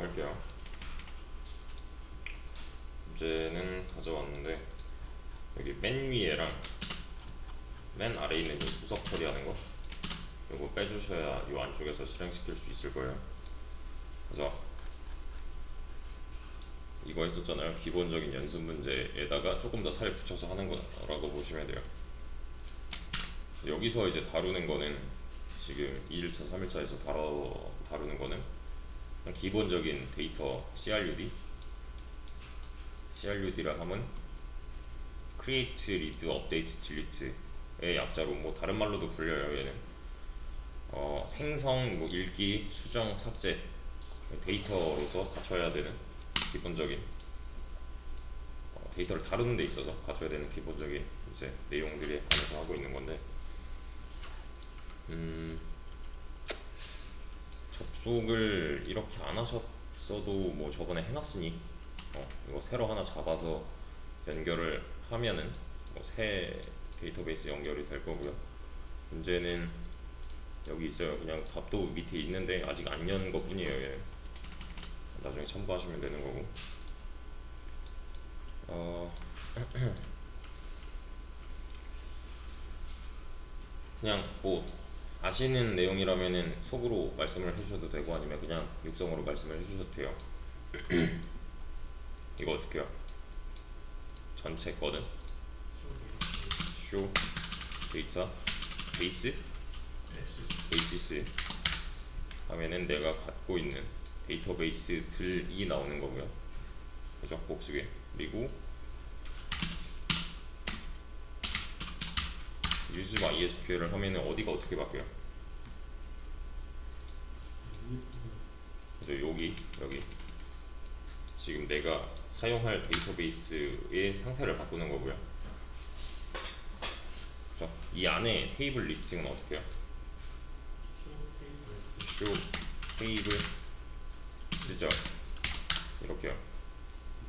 할게요. 문제는 가져왔는데 여기 맨 위에랑 맨 아래에 있는 이 주석 처리하는 거 이거 빼주셔야 이 안쪽에서 실행시킬 수 있을 거예요. 그래서 이거 했었잖아요. 기본적인 연습 문제에다가 조금 더 살 붙여서 하는 거라고 보시면 돼요. 여기서 이제 다루는 거는 지금 2일차, 3일차에서 다루는 거는 그냥 기본적인 데이터 CRUD라 하면 Create, Read, Update, Delete의 약자로 뭐 다른 말로도 불려요. 얘는 생성, 뭐 읽기, 수정, 삭제 데이터로서 갖춰야 되는 기본적인 데이터를 다루는 데 있어서 갖춰야 되는 기본적인 이제 내용들이 안에서 하고 있는 건데 접속을 이렇게 안 하셨어도 뭐 저번에 해놨으니 이거 새로 하나 잡아서 연결을 하면은 뭐 새 데이터베이스 연결이 될 거고요. 문제는 여기 있어요. 그냥 답도 밑에 있는데 아직 안 연 것 뿐이에요. 얘. 나중에 첨부하시면 되는 거고. 그냥 뭐 아시는 내용이라면은 속으로 말씀을 해주셔도 되고 아니면 그냥 육성으로 말씀을 해주셔도 돼요. 이거 어떻게 해요? 전체 거든 쇼 데이터 베이시스 하면은 내가 갖고 있는 데이터베이스들이 나오는 거고요. 그죠? 복수계. 그리고 use MySQL을 하면은 어디가 어떻게 바뀌어요? 그죠? 여기 지금 내가 사용할 데이터베이스의 상태를 바꾸는 거고요. 그죠? 이 안에 테이블 리스팅은 어떻게 해요? show 테이블 쓰죠. 이렇게요.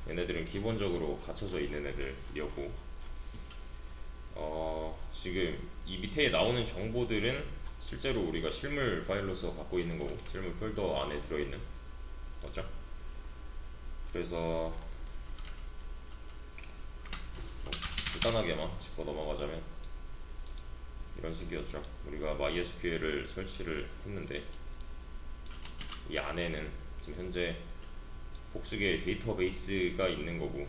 얘네들은 기본적으로 갖춰져 있는 애들이었고 지금 이 밑에 나오는 정보들은 실제로 우리가 실물 파일로서 갖고 있는 거고 실물 폴더 안에 들어있는 거죠. 그래서 간단하게만 짚어 넘어가자면 이런 식이었죠. 우리가 MySQL을 설치를 했는데 이 안에는 지금 현재 복수계의 데이터베이스가 있는 거고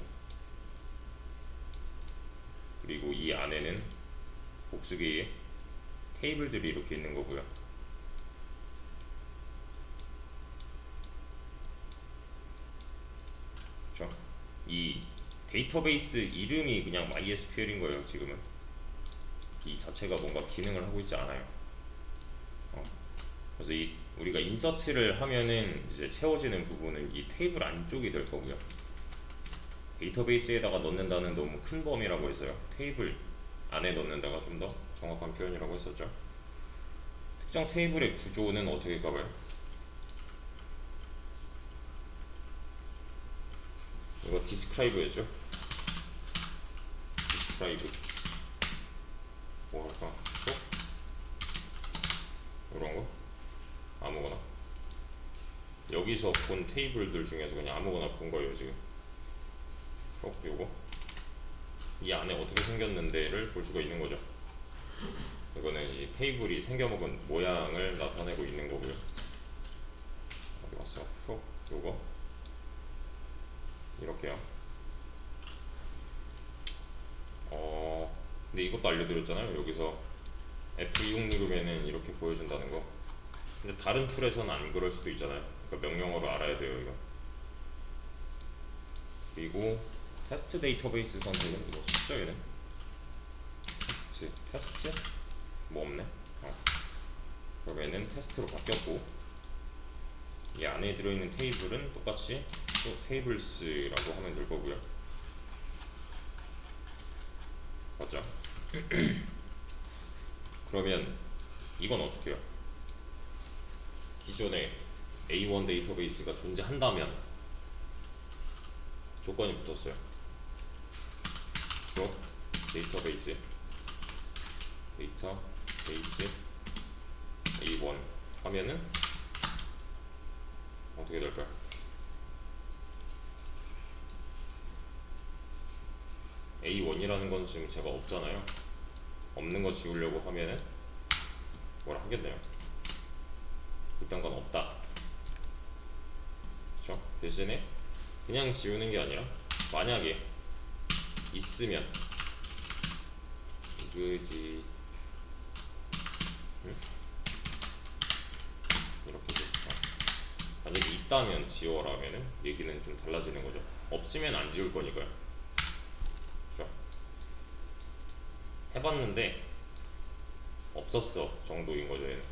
그리고 이 안에는 복수계의 테이블들이 이렇게 있는 거고요. 그렇죠? 이 데이터베이스 이름이 그냥 MySQL인 거예요. 지금은 이 자체가 뭔가 기능을 하고 있지 않아요. 그래서 우리가 인서트를 하면은 이제 채워지는 부분은 이 테이블 안쪽이 될 거고요. 데이터베이스에다가 넣는다는 너무 큰 범위라고 해서요. 테이블 안에 넣는다가 좀 더 정확한 표현이라고 했었죠. 특정 테이블의 구조는 어떻게 가봐요? 이거 describe였죠? describe 뭐 할까? 또? 이런 거? 아무거나 여기서 본 테이블들 중에서 그냥 아무거나 본 거예요. 지금 요거 이 안에 어떻게 생겼는데를 볼 수가 있는 거죠. 이거는 이 테이블이 생겨먹은 모양을 나타내고 있는 거고요. 어디 갔어? 요거 이렇게요. 근데 이것도 알려드렸잖아요. 여기서 F2 누르면은 이렇게 보여준다는 거. 근데 다른 툴에서는 안 그럴 수도 있잖아요. 그러니까 명령어로 알아야 돼요. 이거. 그리고 테스트 데이터베이스 선택은 뭐 쉽죠 얘는? 테스트? 뭐 없네. 그러면은 테스트로 바뀌었고 이 안에 들어있는 테이블은 똑같이 또 테이블스라고 하면 될 거고요. 맞죠? 그러면 이건 어떻게 해요? 기존에 A1 데이터베이스가 존재한다면 조건이 붙었어요. drop 데이터베이스 A1 하면은 어떻게 될까요? A1이라는 건 지금 제가 없잖아요. 없는 거 지우려고 하면은 뭐라 하겠네요. 이딴 건 없다. 그쵸? 대신에 그냥 지우는 게 아니라 만약에 있으면 이거지. 응? 이렇게 됐다. 만약에 있다면 지워라면은 얘기는 좀 달라지는 거죠. 없으면 안 지울 거니까요. 그죠? 해봤는데 없었어 정도인 거죠. 얘는.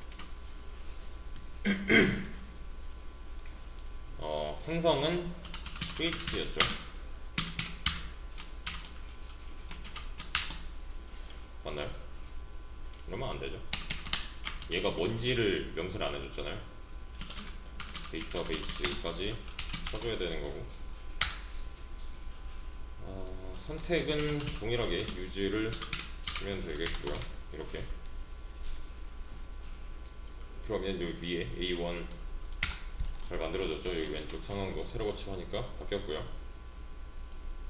생성은 create였죠. 맞나요? 그러면 안 되죠. 얘가 뭔지를 명시를 안 해줬잖아요. 데이터베이스까지 쳐줘야 되는 거고. 선택은 동일하게 use를 주면 되겠고요. 이렇게. 그러면 여기 위에 A1 잘 만들어졌죠. 여기 왼쪽 상황도 새로 고침하니까 바뀌었고요.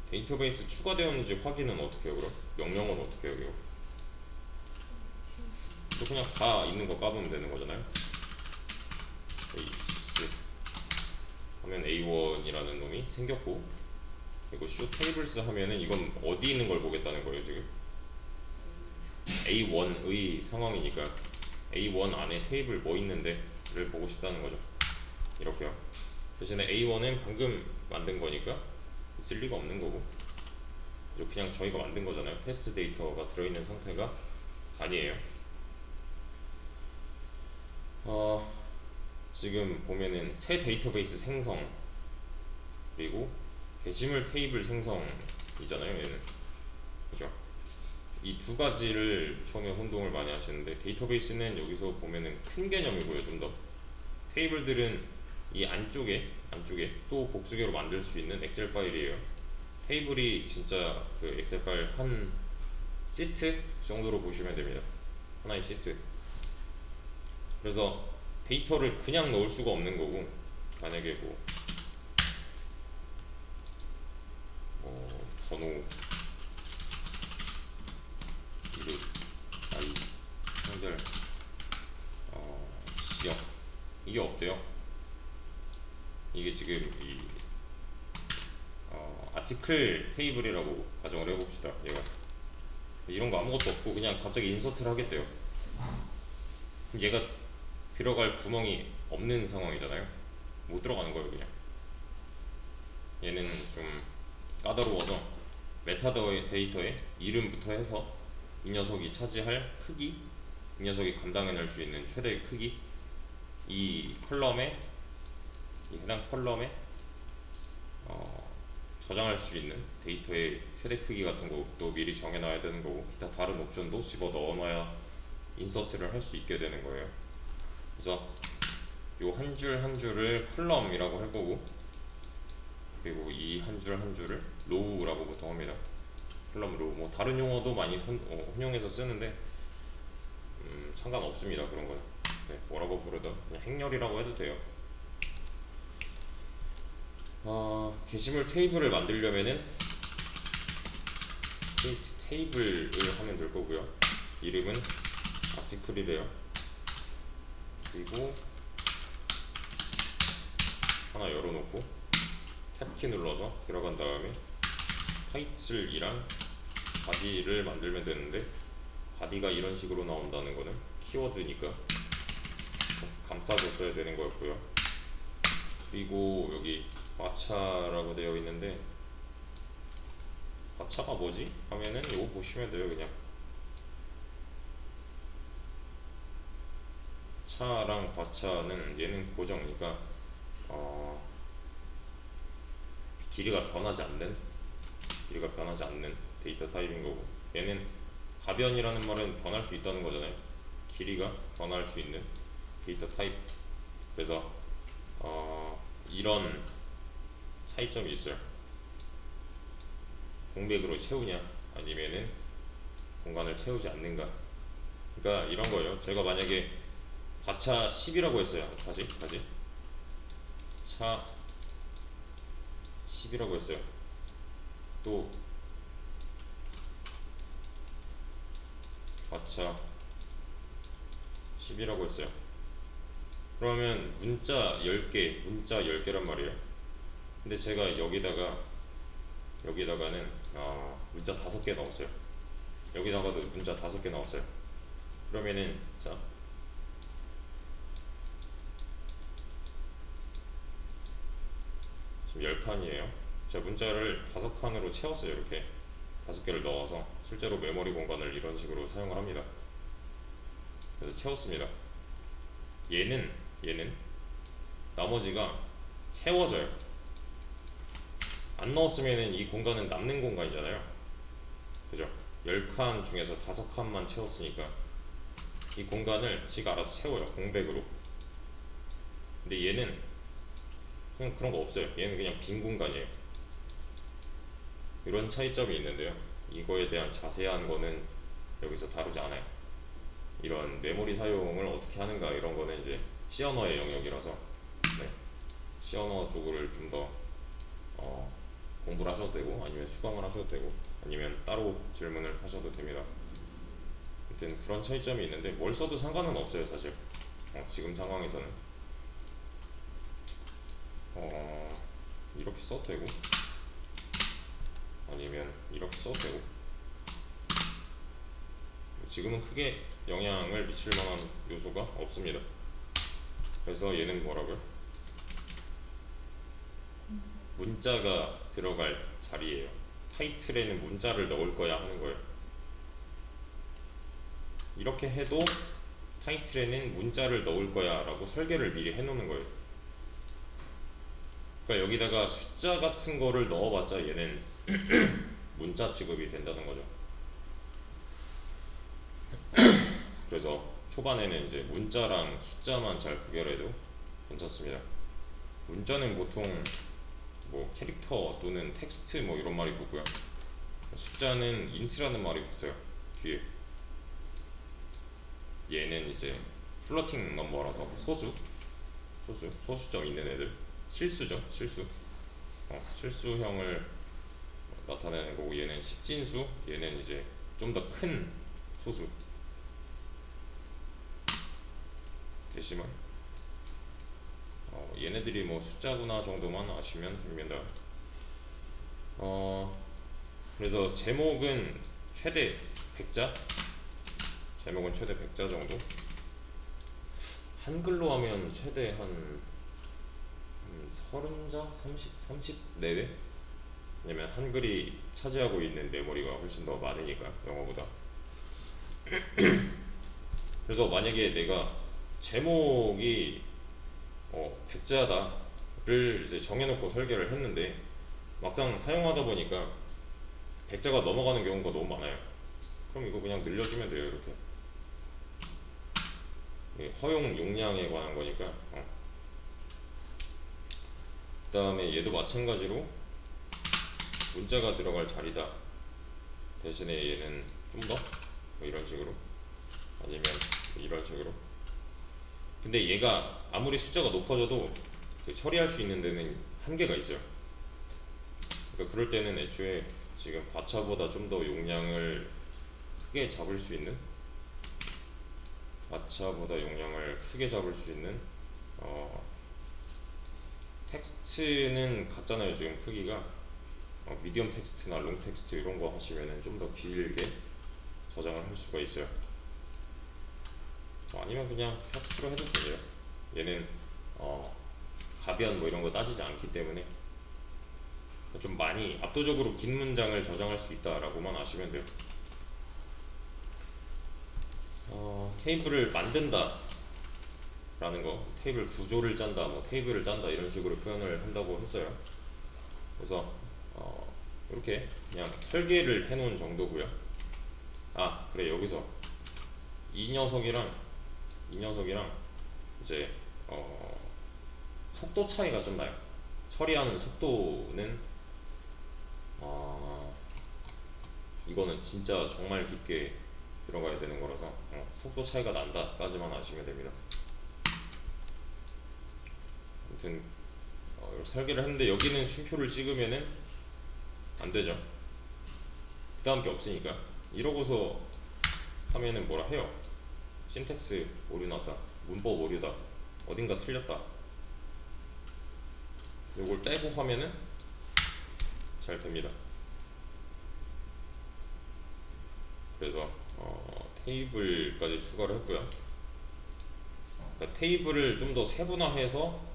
데이터베이스 추가되었는지 확인은 어떻게 해요? 그럼 명령어는 어떻게 해요? 이거? 또 그냥 다 있는 거 까보면 되는 거잖아요. 베이스 하면 A1이라는 놈이 생겼고, 그리고 show tables 하면은 이건 어디 있는 걸 보겠다는 거예요 지금. A1의 상황이니까 A1 안에 테이블 뭐 있는데를 보고 싶다는 거죠. 이렇게요. 대신에 A1은 방금 만든 거니까 있을 리가 없는 거고, 그냥 저희가 만든 거잖아요. 테스트 데이터가 들어있는 상태가 아니에요. 지금 보면은 새 데이터베이스 생성 그리고 게시물 테이블 생성이잖아요. 얘는. 그죠? 이 두 가지를 처음에 혼동을 많이 하시는데, 데이터베이스는 여기서 보면은 큰 개념이고요. 좀 더 테이블들은 이 안쪽에 또 복수개로 만들 수 있는 엑셀 파일이에요. 테이블이 진짜 그 엑셀 파일 한 시트 정도로 보시면 됩니다. 하나의 시트. 그래서 데이터를 그냥 넣을 수가 없는 거고, 만약에 번호, 이름, 나이, 성별, 지역, 이게 없대요. 이게 지금 이 아티클 테이블이라고 가정을 해봅시다. 얘가 이런 거 아무것도 없고 그냥 갑자기 인서트를 하겠대요. 그럼 얘가 들어갈 구멍이 없는 상황이잖아요. 못 들어가는 거예요. 그냥 얘는 좀 까다로워서 메타데이터의 이름부터 해서 이 녀석이 차지할 크기, 이 녀석이 감당해낼 수 있는 최대 크기, 이 컬럼에, 이 해당 컬럼에 저장할 수 있는 데이터의 최대 크기 같은 것도 미리 정해놔야 되는 거고, 기타 다른 옵션도 집어 넣어놔야 인서트를 할 수 있게 되는 거예요. 그래서 요 한 줄 한 줄을 컬럼이라고 해보고, 그리고 이 한 줄 한 줄을 로우라고 보통 합니다. 컬럼 로우. 뭐 다른 용어도 많이 혼용해서 쓰는데 상관없습니다. 그런 거는. 네, 뭐라고 부르든 그냥 행렬이라고 해도 돼요. 게시물 테이블을 만들려면은 테이블을 하면 될 거고요. 이름은 아티클이래요. 그리고 하나 열어놓고 탭키 눌러서 들어간 다음에 타이틀이랑 바디를 만들면 되는데, 바디가 이런 식으로 나온다는 거는 키워드니까 감싸줬어야 되는 거였고요. 그리고 여기 마차라고 되어 있는데, 마차가 뭐지? 하면은 이거 보시면 돼요. 그냥 차랑 과차는 얘는 고정이니까 길이가 변하지 않는 데이터 타입인 거고, 얘는 가변이라는 말은 변할 수 있다는 거잖아요. 길이가 변할 수 있는 데이터 타입. 그래서 이런 차이점이 있어요. 공백으로 채우냐 아니면은 공간을 채우지 않는가. 그러니까 이런 거예요. 제가 만약에 과차 10이라고 했어요. 다시 차 10이라고 했어요. 또 과차 10이라고 했어요. 그러면 문자 10개란 말이에요. 근데 제가 여기다가는 문자 5개 넣었어요. 여기다가도 문자 5개 넣었어요. 그러면은 자 지금 10칸이에요. 제가 문자를 5칸으로 채웠어요. 이렇게 5개를 넣어서 실제로 메모리 공간을 이런 식으로 사용을 합니다. 그래서 채웠습니다. 얘는 나머지가 채워져요. 안 넣었으면은 이 공간은 남는 공간이잖아요. 그죠? 10칸 중에서 5칸만 채웠으니까 이 공간을 지가 알아서 채워요. 공백으로. 근데 얘는 그냥 그런 거 없어요. 얘는 그냥 빈 공간이에요. 이런 차이점이 있는데요. 이거에 대한 자세한 거는 여기서 다루지 않아요. 이런 메모리 사용을 어떻게 하는가 이런 거는 이제 C 언어의 영역이라서 C 언어 쪽을 좀 더 공부를 하셔도 되고 아니면 수강을 하셔도 되고 아니면 따로 질문을 하셔도 됩니다. 아무튼 그런 차이점이 있는데 뭘 써도 상관은 없어요 사실. 지금 상황에서는 이렇게 써도 되고 아니면 이렇게 써도 되고 지금은 크게 영향을 미칠 만한 요소가 없습니다. 그래서 얘는 뭐라고요? 문자가 들어갈 자리예요. 타이틀에는 문자를 넣을 거야 하는 거예요. 이렇게 해도 타이틀에는 문자를 넣을 거야 라고 설계를 미리 해놓는 거예요. 그러니까 여기다가 숫자 같은 거를 넣어봤자 얘는 문자 취급이 된다는 거죠. 그래서 초반에는 이제 문자랑 숫자만 잘 구별해도 괜찮습니다. 문자는 보통 뭐 캐릭터 또는 텍스트 뭐 이런 말이 붙고요. 숫자는 인트라는 말이 붙어요. 뒤에. 얘는 이제 플러팅 넘버라서 소수점 있는 애들. 실수죠. 실수형을 나타내는 거고 얘는 십진수, 얘는 이제 좀 더 큰 소수. 데시멀. 얘네들이 뭐 숫자구나 정도만 아시면 됩니다. 그래서 제목은 최대 100자 정도. 한글로 하면 최대 한 30자? 30 내외? 왜냐면 한글이 차지하고 있는 메모리가 훨씬 더 많으니까 영어보다. 그래서 만약에 내가 제목이 100자다를 이제 정해놓고 설계를 했는데 막상 사용하다 보니까 100자가 넘어가는 경우가 너무 많아요. 그럼 이거 그냥 늘려주면 돼요. 이렇게 허용 용량에 관한 거니까. 그 다음에 얘도 마찬가지로 문자가 들어갈 자리다 대신에 얘는 좀 더 뭐 이런 식으로 아니면 이런 식으로. 근데 얘가 아무리 숫자가 높아져도 처리할 수 있는 데는 한계가 있어요. 그러니까 그럴 때는 애초에 지금 과차보다 좀 더 용량을 크게 잡을 수 있는 텍스트는 같잖아요. 지금 크기가 미디엄 텍스트나 롱 텍스트 이런 거 하시면은 좀 더 길게 저장을 할 수가 있어요. 아니면 그냥 텍스트로 해도 돼요. 얘는 가변 뭐 이런 거 따지지 않기 때문에 좀 많이 압도적으로 긴 문장을 저장할 수 있다라고만 아시면 돼요. 테이블을 만든다 라는 거, 테이블 구조를 짠다, 뭐 테이블을 짠다 이런 식으로 표현을 한다고 했어요. 그래서 이렇게 그냥 설계를 해놓은 정도고요. 그래 여기서 이 녀석이랑 이제 속도 차이가 좀 나요. 처리하는 속도는 이거는 진짜 정말 깊게 들어가야 되는 거라서 속도 차이가 난다까지만 아시면 됩니다. 아무튼 설계를 했는데 여기는 쉼표를 찍으면은 안 되죠. 그 다음 게 없으니까. 이러고서 하면은 뭐라 해요. 신텍스 오류 났다, 문법 오류다, 어딘가 틀렸다. 요걸 떼고 하면은 잘 됩니다. 그래서 테이블까지 추가를 했고요. 그러니까 테이블을 좀 더 세분화해서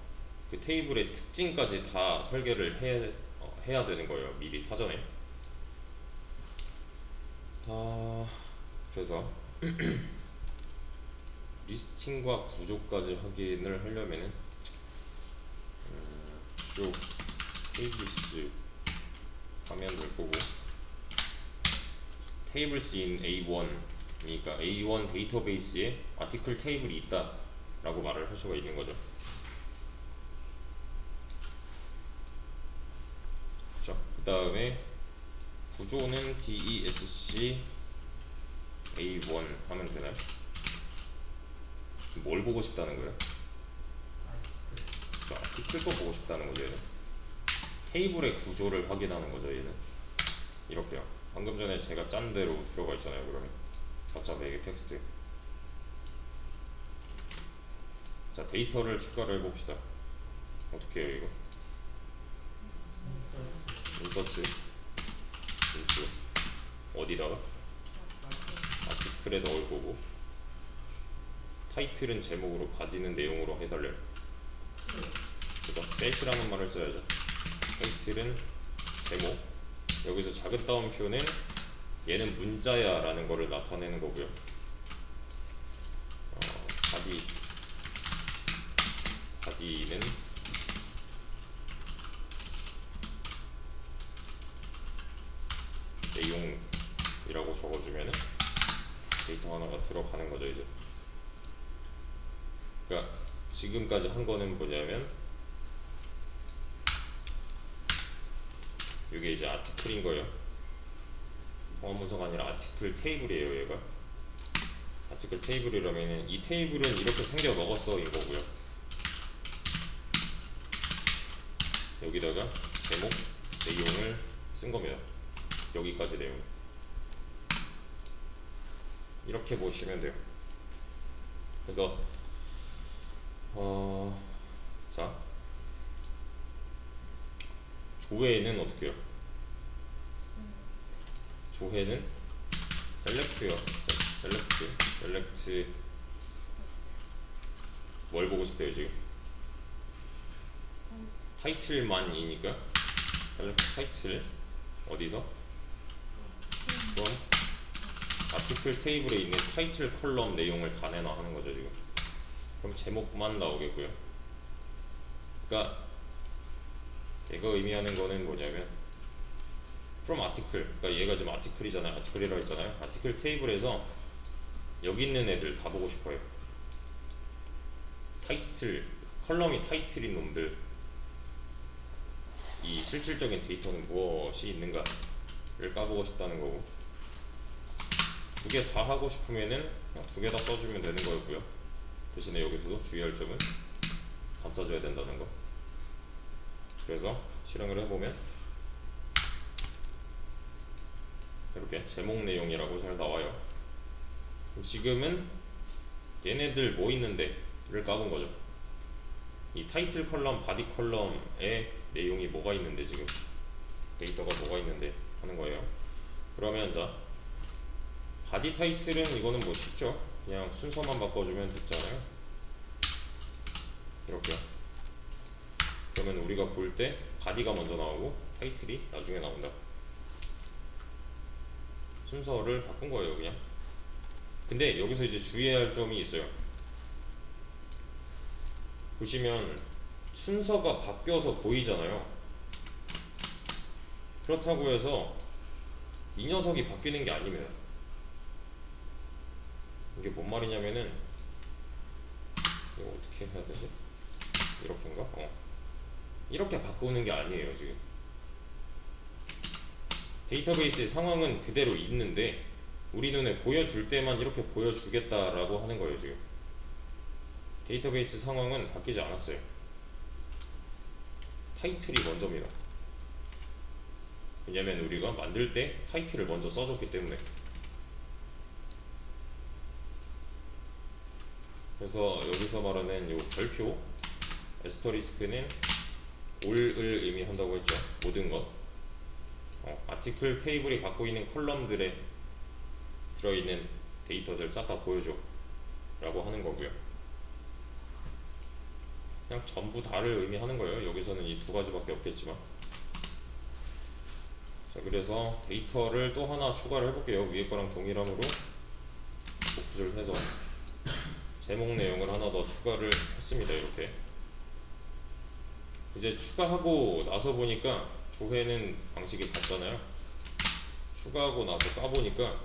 그 테이블의 특징까지 다 설계를 해야 되는 거예요, 미리 사전에. 그래서 리스팅과 구조까지 확인을 하려면은 쭉 테이블스 하면 될 거고, 테이블스 in A1이니까 A1 데이터베이스에 아티클 테이블이 있다 라고 말을 할 수가 있는 거죠. 그 다음에 구조는 DESC A1 하면 되나요? 뭘 보고 싶다는 거예요? 아티클도 보고 싶다는 거죠. 얘는 테이블의 구조를 확인하는 거죠. 얘는 이렇게요. 방금 전에 제가 짠 대로 들어가 있잖아요. 그러면 가짜 배경 텍스트. 자, 데이터를 추가를 해봅시다. 어떻게 해요 이거? 인서트 인트 어디다가? 아티클에 넣을 거고, 타이틀은 제목으로, 바디는 내용으로 해달래요. 그죠? 셋이라는 말을 써야죠. 타이틀은 제목, 여기서 작은 따옴표는 얘는 문자야 라는 거를 나타내는 거고요. 바디는 내용이라고 적어주면 데이터 하나가 들어가는 거죠. 이제 그러니까 지금까지 한 거는 뭐냐면, 이게 이제 아티클인 거예요. 통합 문서가 아니라 아티클 테이블이에요. 얘가 아티클 테이블이라면 이 테이블은 이렇게 생겨 먹었어 인 거고요. 여기다가 제목, 내용을 쓴 겁니다. 여기까지 내용. 이렇게 보시면 돼요. 그래서 자, 조회는 어떻게 해요? 조회는 셀렉트요. 셀렉트 뭘 보고 싶대요 지금? 타이틀만이니까 셀렉트 타이틀 어디서? 그럼 아티클 테이블에 있는 타이틀 컬럼 내용을 다 내놔 하는 거죠 지금. 그럼 제목만 나오겠고요. 그러니까 얘가 의미하는 거는 뭐냐면 from article, 그러니까 얘가 지금 아티클이잖아요. 아티클이라고 했잖아요. 아티클 테이블에서 여기 있는 애들 다 보고 싶어요. 타이틀, 컬럼이 타이틀인 놈들, 이 실질적인 데이터는 무엇이 있는가를 까보고 싶다는 거고, 두 개 다 하고 싶으면은 그냥 두 개 다 써주면 되는 거였고요. 대신에 여기서도 주의할 점은 감싸줘야 된다는 거. 그래서 실행을 해보면 이렇게 제목 내용이라고 잘 나와요. 지금은 얘네들 뭐 있는데를 까본 거죠. 이 타이틀 컬럼, 바디 컬럼에 내용이 뭐가 있는데, 지금 데이터가 뭐가 있는데 하는 거예요. 그러면 자, 바디 타이틀은 이거는 뭐 쉽죠. 그냥 순서만 바꿔주면 됐잖아요. 이렇게요. 그러면 우리가 볼 때 바디가 먼저 나오고 타이틀이 나중에 나온다. 순서를 바꾼 거예요 그냥. 근데 여기서 이제 주의해야 할 점이 있어요. 보시면 순서가 바뀌어서 보이잖아요. 그렇다고 해서 이 녀석이 바뀌는 게 아닙니다. 이게 뭔 말이냐면은, 이거 어떻게 해야 되지? 이렇게인가? 이렇게 바꾸는 게 아니에요 지금. 데이터베이스의 상황은 그대로 있는데 우리 눈에 보여줄 때만 이렇게 보여주겠다라고 하는 거예요 지금. 데이터베이스 상황은 바뀌지 않았어요. 타이틀이 먼저입니다. 왜냐면 우리가 만들 때 타이틀을 먼저 써줬기 때문에. 그래서 여기서 말하는 요 별표 에스터리스크는 all을 의미한다고 했죠. 모든 것. 아티클 테이블이 갖고 있는 컬럼들에 들어있는 데이터들 싹 다 보여줘 라고 하는 거고요. 그냥 전부 다를 의미하는 거예요. 여기서는 이 두 가지밖에 없겠지만. 자, 그래서 데이터를 또 하나 추가를 해볼게요. 위에 거랑 동일함으로 복구를 해서 제목 내용을 하나 더 추가를 했습니다. 이렇게 이제 추가하고 나서 보니까 조회는 방식이 같잖아요. 추가하고 나서 까보니까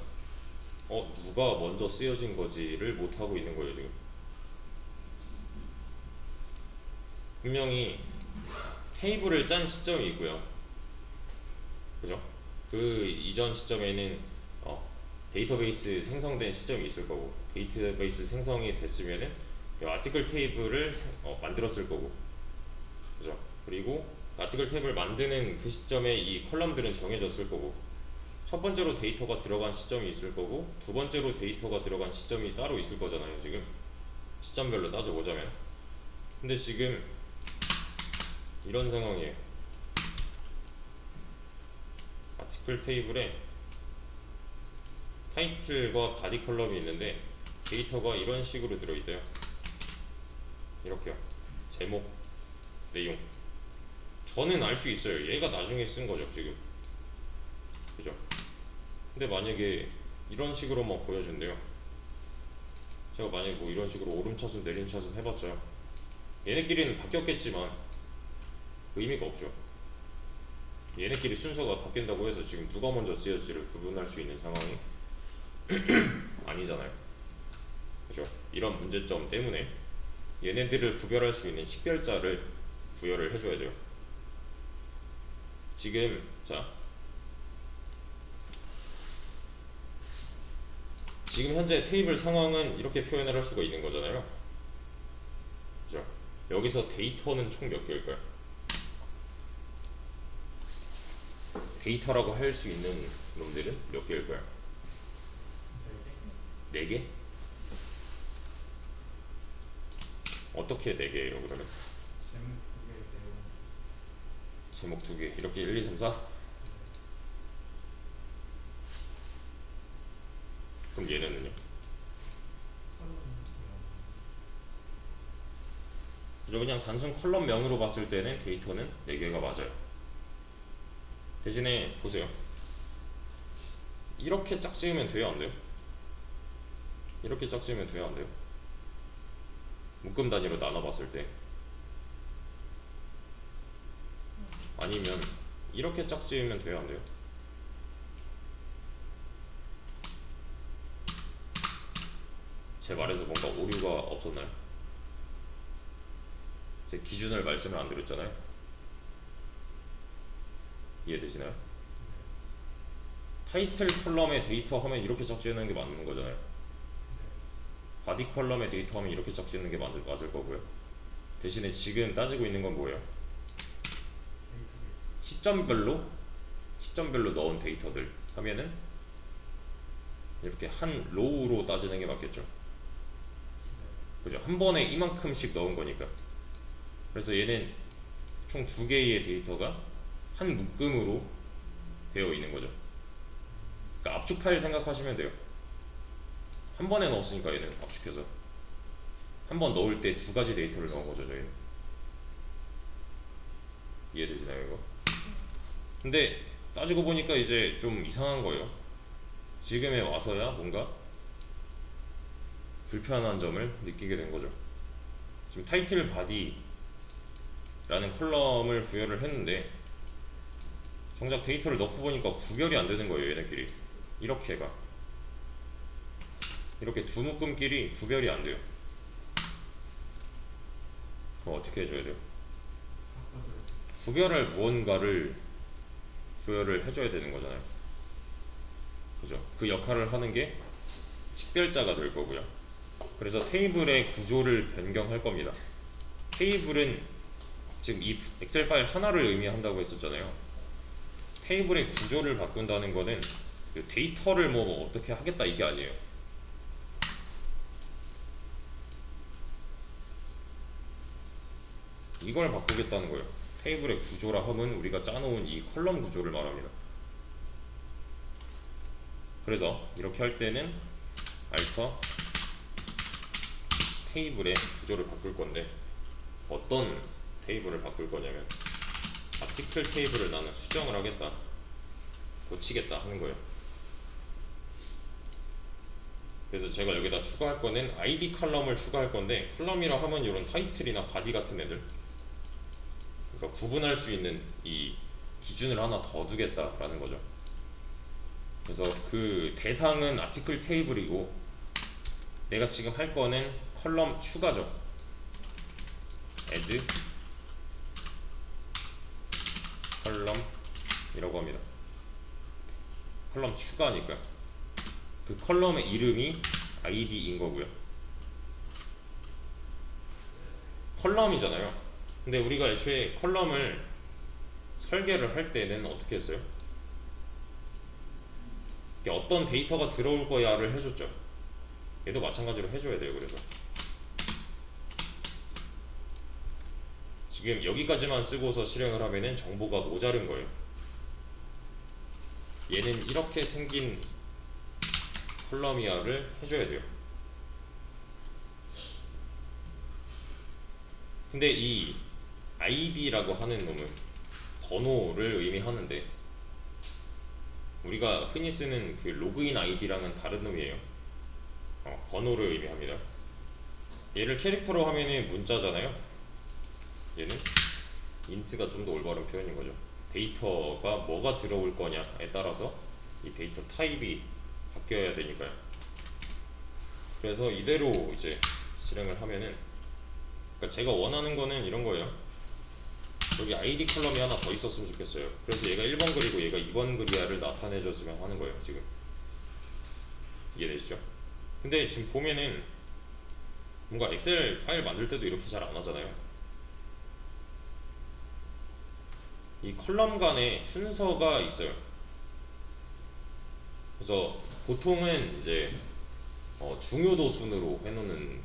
누가 먼저 쓰여진 거지를 못하고 있는 거예요. 지금 분명히 테이블을 짠 시점이 있고요. 그죠? 그 이전 시점에는 데이터베이스 생성된 시점이 있을 거고, 데이터베이스 생성이 됐으면은 아티클 테이블을 만들었을 거고, 그죠? 그리고 아티클 테이블 만드는 그 시점에 이 컬럼들은 정해졌을 거고, 첫 번째로 데이터가 들어간 시점이 있을 거고, 두 번째로 데이터가 들어간 시점이 따로 있을 거잖아요. 지금 시점별로 따져보자면. 근데 지금 이런 상황이에요. 아티클 테이블에 타이틀과 바디 컬럼이 있는데 데이터가 이런 식으로 들어있대요. 이렇게요. 제목, 내용. 저는 알 수 있어요. 얘가 나중에 쓴 거죠, 지금. 그죠? 근데 만약에 이런 식으로만 보여준대요. 제가 만약에 뭐 이런 식으로 오름차순, 내림차순 해봤자 얘네끼리는 바뀌었겠지만 의미가 없죠. 얘네끼리 순서가 바뀐다고 해서 지금 누가 먼저 쓰였지를 구분할 수 있는 상황이 아니잖아요. 그죠? 이런 문제점 때문에 얘네들을 구별할 수 있는 식별자를 부여를 해줘야 돼요. 지금 지금 현재 테이블 상황은 이렇게 표현을 할 수가 있는 거잖아요. 그죠? 여기서 데이터는 총 몇 개일까요? 데이터라고 할 수 있는 놈들은 몇 개일까요? 4개? 어떻게 4개예요 그러면? 제목 2개 이렇게 1, 2, 3, 4? 그럼 얘네는요? 그죠? 그냥 단순 컬럼명으로 봤을 때는 데이터는 4개가 맞아요. 대신에 보세요. 이렇게 짝지으면 돼요 안 돼요? 이렇게 짝지으면 돼요 안 돼요? 묶음 단위로 나눠봤을 때 아니면 이렇게 짝지으면 돼요 안 돼요? 제 말에서 뭔가 오류가 없었나요? 제 기준을 말씀을 안 드렸잖아요. 이해되시나요? 타이틀 컬럼에 데이터 하면 이렇게 짝지으는 게 맞는 거잖아요. 바디 컬럼에 데이터 하면 이렇게 짝지으는 게 맞을 거고요. 대신에 지금 따지고 있는 건 뭐예요? 시점별로 넣은 데이터들 하면은 이렇게 한 로우로 따지는 게 맞겠죠. 그죠? 한 번에 이만큼씩 넣은 거니까. 그래서 얘는 총 2개의 데이터가 한 묶음으로 되어 있는 거죠. 그러니까 압축 파일 생각하시면 돼요. 한 번에 넣었으니까 얘는 압축해서 한 번 넣을 때 2가지 데이터를 넣은 거죠. 저희는 이해되시나요 이거? 근데 따지고 보니까 이제 좀 이상한 거예요. 지금에 와서야 뭔가 불편한 점을 느끼게 된 거죠. 지금 타이틀 바디라는 컬럼을 부여를 했는데 정작 데이터를 넣고 보니까 구별이 안 되는 거예요. 얘네끼리 이렇게가 이렇게 두 묶음끼리 구별이 안 돼요. 그럼 어떻게 해줘야 돼요? 구별할 무언가를 부여를 해줘야 되는 거잖아요. 그죠? 그 역할을 하는 게 식별자가 될 거고요. 그래서 테이블의 구조를 변경할 겁니다. 테이블은 지금 이 엑셀 파일 하나를 의미한다고 했었잖아요. 테이블의 구조를 바꾼다는 거는 그 데이터를 뭐 어떻게 하겠다 이게 아니에요. 이걸 바꾸겠다는 거예요. 테이블의 구조라 함은 우리가 짜놓은 이 컬럼 구조를 말합니다. 그래서 이렇게 할 때는 알터 테이블의 구조를 바꿀 건데, 어떤 테이블을 바꿀 거냐면 아티클 테이블을 나는 수정을 하겠다, 고치겠다 하는 거예요. 그래서 제가 여기다 추가할 거는 ID 컬럼을 추가할 건데, 컬럼이라 하면 이런 타이틀이나 바디 같은 애들, 그러니까 구분할 수 있는 이 기준을 하나 더 두겠다라는 거죠. 그래서 그 대상은 아티클 테이블이고, 내가 지금 할 거는 컬럼 추가죠. add 컬럼이라고 합니다. 컬럼 추가니까 그 컬럼의 이름이 id인 거고요. 컬럼이잖아요. 근데 우리가 애초에 컬럼을 설계를 할 때는 어떻게 했어요? 어떤 데이터가 들어올 거야를 해줬죠. 얘도 마찬가지로 해줘야 돼요. 그래서 지금 여기까지만 쓰고서 실행을 하면은 정보가 모자른 거예요. 얘는 이렇게 생긴 컬럼이야를 해줘야 돼요. 근데 이 id라고 하는 놈은 번호를 의미하는데, 우리가 흔히 쓰는 그 로그인 id랑은 다른 놈이에요. 번호를 의미합니다. 얘를 캐릭터로 하면은 문자잖아요. 얘는 int가 좀 더 올바른 표현인 거죠. 데이터가 뭐가 들어올 거냐에 따라서 이 데이터 타입이 바뀌어야 되니까요. 그래서 이대로 이제 실행을 하면은, 그러니까 제가 원하는 거는 이런 거예요. 여기 ID 컬럼이 하나 더 있었으면 좋겠어요. 그래서 얘가 1번 글이고 얘가 2번 글이야를 나타내줬으면 하는 거예요. 지금 이해되시죠? 근데 지금 보면은 뭔가 엑셀 파일 만들 때도 이렇게 잘 안 하잖아요. 이 컬럼 간에 순서가 있어요. 그래서 보통은 이제 중요도 순으로 해놓는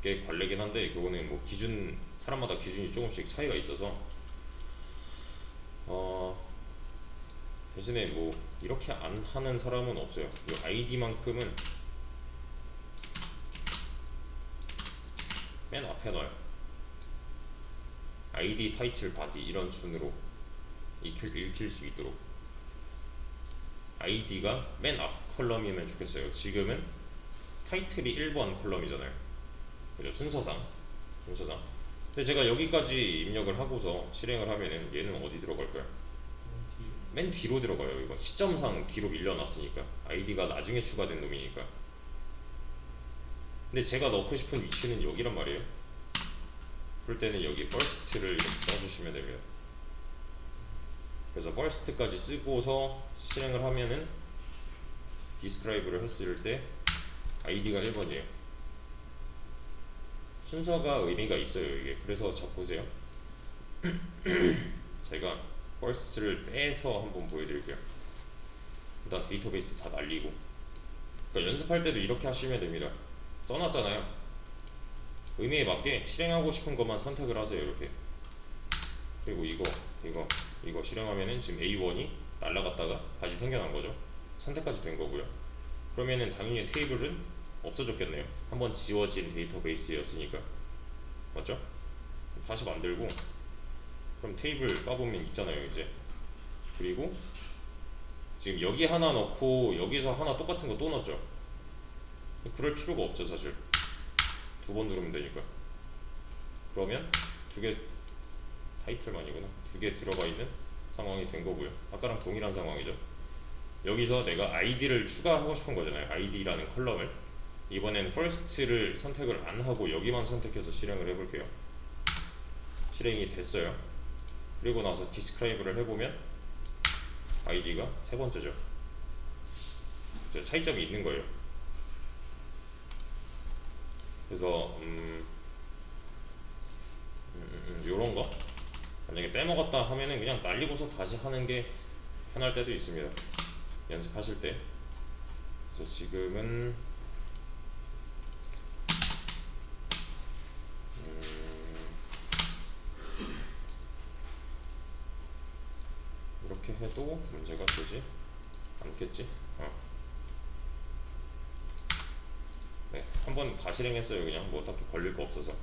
게 관례긴 한데, 그거는 뭐 기준, 사람마다 기준이 조금씩 차이가 있어서 대신에 뭐 이렇게 안 하는 사람은 없어요. 이 id만큼은 맨 앞에 놔요. id, 타이틀, 바디 이런 순으로 읽힐 수 있도록. id가 맨 앞 컬럼이면 좋겠어요. 지금은 타이틀이 1번 컬럼이잖아요. 그죠? 순서상. 근데 제가 여기까지 입력을 하고서 실행을 하면은 얘는 어디 들어갈까요? 맨 뒤로 들어가요. 이거 시점상 뒤로 밀려났으니까. id가 나중에 추가된 놈이니까. 근데 제가 넣고 싶은 위치는 여기란 말이에요. 그럴 때는 여기 first를 이렇게 써주시면 됩니다. 그래서 first까지 쓰고서 실행을 하면은 describe를 했을 때 id가 1번이에요. 순서가 의미가 있어요, 이게. 그래서 자 보세요. 제가 first를 빼서 한번 보여드릴게요. 일단 데이터베이스 다 날리고, 그러니까 연습할 때도 이렇게 하시면 됩니다. 써놨잖아요. 의미에 맞게 실행하고 싶은 것만 선택을 하세요. 이렇게. 그리고 이거 실행하면은 지금 A1이 날라갔다가 다시 생겨난 거죠. 선택까지 된 거고요. 그러면은 당연히 테이블은 없어졌겠네요. 한번 지워진 데이터베이스였으니까. 맞죠? 다시 만들고, 그럼 테이블 까보면 있잖아요, 이제. 그리고 지금 여기 하나 넣고 여기서 하나 똑같은 거 또 넣었죠. 그럴 필요가 없죠, 사실. 두 번 누르면 되니까. 그러면 두 개, 타이틀만이구나. 두 개 들어가 있는 상황이 된 거고요. 아까랑 동일한 상황이죠. 여기서 내가 id를 추가하고 싶은 거잖아요. id라는 컬럼을. 이번엔 first를 선택을 안 하고 여기만 선택해서 실행을 해볼게요. 실행이 됐어요. 그리고 나서 describe를 해보면 id가 세 번째죠. 차이점이 있는 거예요. 그래서 요런 거 만약에 빼먹었다 하면은 그냥 날리고서 다시 하는 게 편할 때도 있습니다. 연습하실 때. 그래서 지금은 그렇게 해도 문제가 되지 않겠지? 네, 한번 다 실행했어요. 그냥 뭐 딱히 걸릴 거 없어서.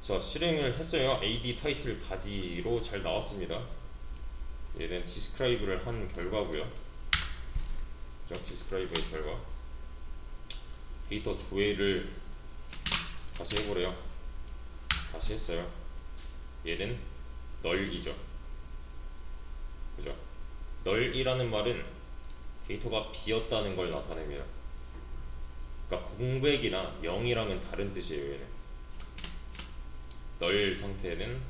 자, 실행을 했어요. AD 타이틀 바디로 잘 나왔습니다. 얘는 디스크라이브를 한 결과고요. 그죠? 디스크라이브의 결과. 데이터 조회를 다시 해보래요. 다시 했어요. 얘는 널이죠. 그죠? 널이라는 말은 데이터가 비었다는 걸 나타냅니다. 그러니까 공백이나 0이랑은 다른 뜻이에요. 얘는 널 상태는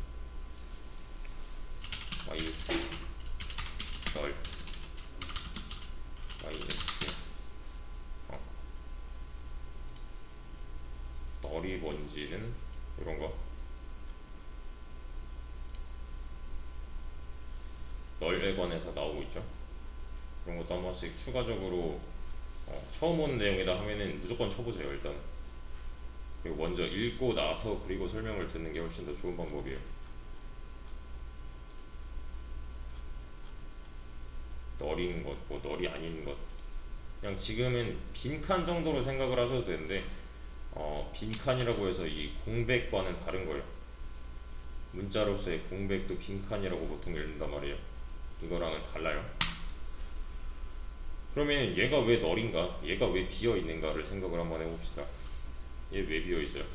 y 널 y 널이 뭔지는 이런 거 널에 관해서 나오고 있죠. 그런 것도 한 번씩 추가적으로 처음 온 내용이다 하면은 무조건 쳐보세요. 일단 그리고 먼저 읽고 나서 그리고 설명을 듣는 게 훨씬 더 좋은 방법이에요. 널인 것, 뭐 널이 아닌 것, 그냥 지금은 빈칸 정도로 생각을 하셔도 되는데 빈칸이라고 해서 이 공백과는 다른 거예요. 문자로서의 공백도 빈칸이라고 보통 읽는단 말이에요. 이거랑은 달라요. 그러면 얘가 왜 널인가, 얘가 왜 비어 있는가를 생각을 한번 해봅시다. 얘 왜 비어 있어요?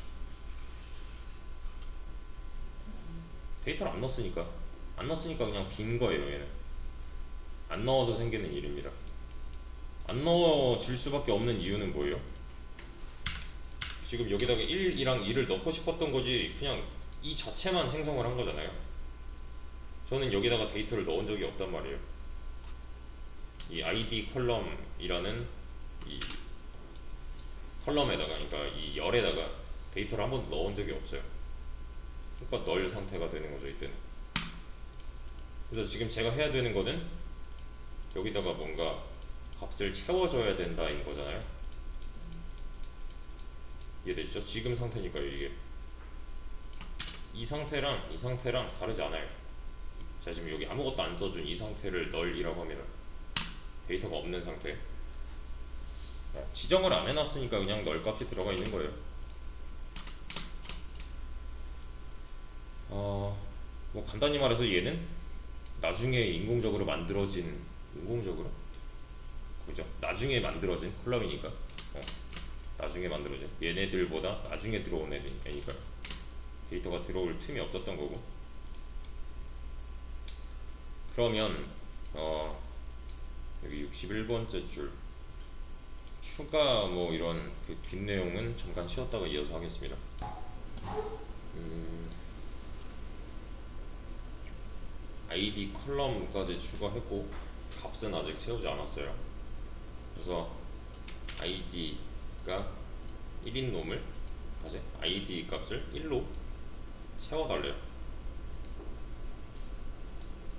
데이터를 안 넣었으니까. 안 넣었으니까 그냥 빈 거예요. 얘는 안 넣어서 생기는 일입니다. 안 넣어질 수밖에 없는 이유는 뭐예요? 지금 여기다가 1이랑 2를 넣고 싶었던 거지 그냥 이 자체만 생성을 한 거잖아요. 저는 여기다가 데이터를 넣은 적이 없단 말이에요. 이 id 컬럼이라는 이 컬럼에다가, 그러니까 이 열에다가 데이터를 한 번도 넣은 적이 없어요. 그러니까 널 상태가 되는 거죠, 이때는. 그래서 지금 제가 해야 되는 거는 여기다가 뭔가 값을 채워줘야 된다인 거잖아요. 이해되시죠? 지금 상태니까요. 이게 이 상태랑 다르지 않아요. 자, 지금 여기 아무것도 안 써준 이 상태를 널이라고 하면 데이터가 없는 상태. 지정을 안 해놨으니까 그냥 널 값이 들어가 있는 거예요. 뭐 간단히 말해서 얘는 나중에 인공적으로 만들어진, 인공적으로? 그죠? 나중에 만들어진 콜럼이니까. 나중에 만들어진, 얘네들보다 나중에 들어온 애니까 데이터가 들어올 틈이 없었던 거고. 그러면 여기 61번째 줄 추가 뭐 이런 그 뒷내용은 잠깐 쉬었다가 이어서 하겠습니다. id 컬럼까지 추가했고 값은 아직 채우지 않았어요. 그래서 id가 1인 놈을 다시 id 값을 1로 채워달래요.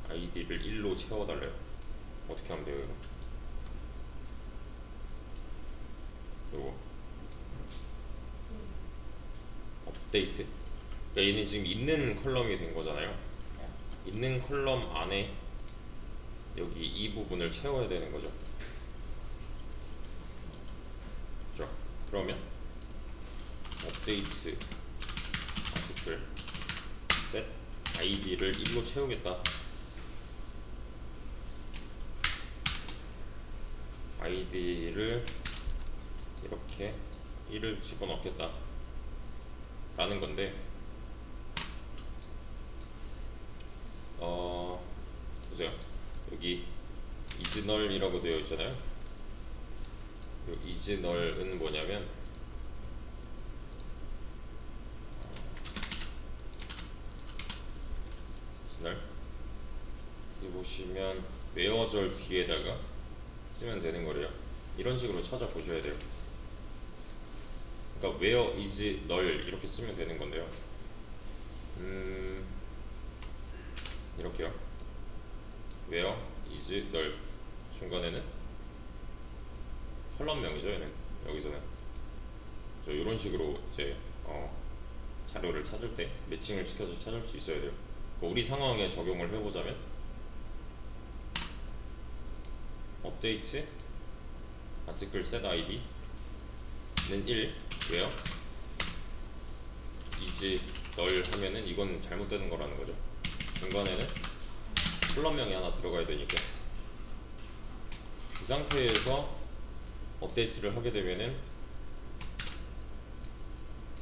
id를 1로 채워달래요. 어떻게 하면 돼요? 요거 업데이트. 그러니까 얘는 지금 있는 컬럼이 된 거잖아요. 있는 컬럼 안에 여기 이 부분을 채워야 되는 거죠. 그렇죠? 그러면 업데이트 아티클 set id를 1로 채우겠다. id를 이렇게 1을 집어넣겠다 라는 건데, 보세요. 여기 isNull이라고 되어 있잖아요. 이 isNull은 뭐냐면 isNull 여기 보시면 where절 뒤에다가 쓰면 되는 거래요. 이런 식으로 찾아보셔야 돼요. 그러니까 where is null 이렇게 쓰면 되는 건데요. 이렇게요. where is null 중간에는 컬럼명이죠. 얘는 여기서는 이런 식으로 이제 자료를 찾을 때 매칭을 시켜서 찾을 수 있어야 돼요. 우리 상황에 적용을 해보자면 업데이트 아티클 set id는 1 왜요? 이지 널 하면은 이건 잘못되는 거라는 거죠. 중간에는 콜럼명이 하나 들어가야 되니까 이 상태에서 업데이트를 하게 되면은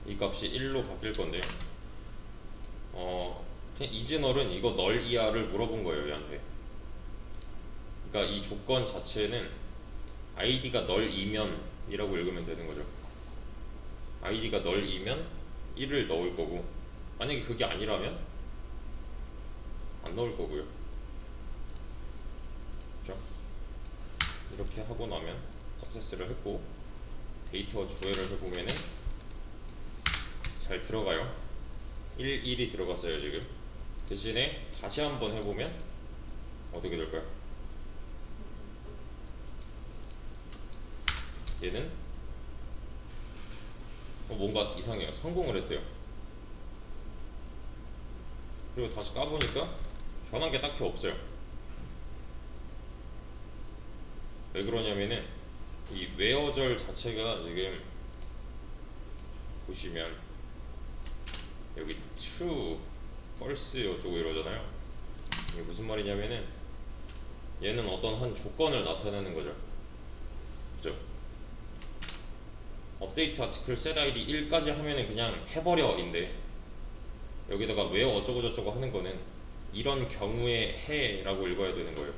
이 값이 1로 바뀔 건데요. 그냥 이즈널은 이거 널 이하를 물어본 거예요, 얘한테. 그러니까 이 조건 자체는 id가 널이면 이라고 읽으면 되는 거죠. id가 널이면 1을 넣을 거고, 만약에 그게 아니라면 안 넣을 거고요. 그렇죠? 이렇게 하고 나면 석세스를 했고, 데이터 조회를 해보면은 잘 들어가요. 1이 들어갔어요 지금. 대신에 다시 한번 해보면 어떻게 될까요? 얘는 뭔가 이상해요. 성공을 했대요. 그리고 다시 까보니까 변한 게 딱히 없어요. 왜 그러냐면은 이 웨어절 자체가 지금 보시면 여기 true, false 어쩌고 이러잖아요. 이게 무슨 말이냐면은 얘는 어떤 한 조건을 나타내는 거죠. 그죠? 업데이트 아티클 set id 1까지 하면은 그냥 해버려인데, 여기다가 where 어쩌고 저쩌고 하는 거는 이런 경우에 해라고 읽어야 되는 거예요.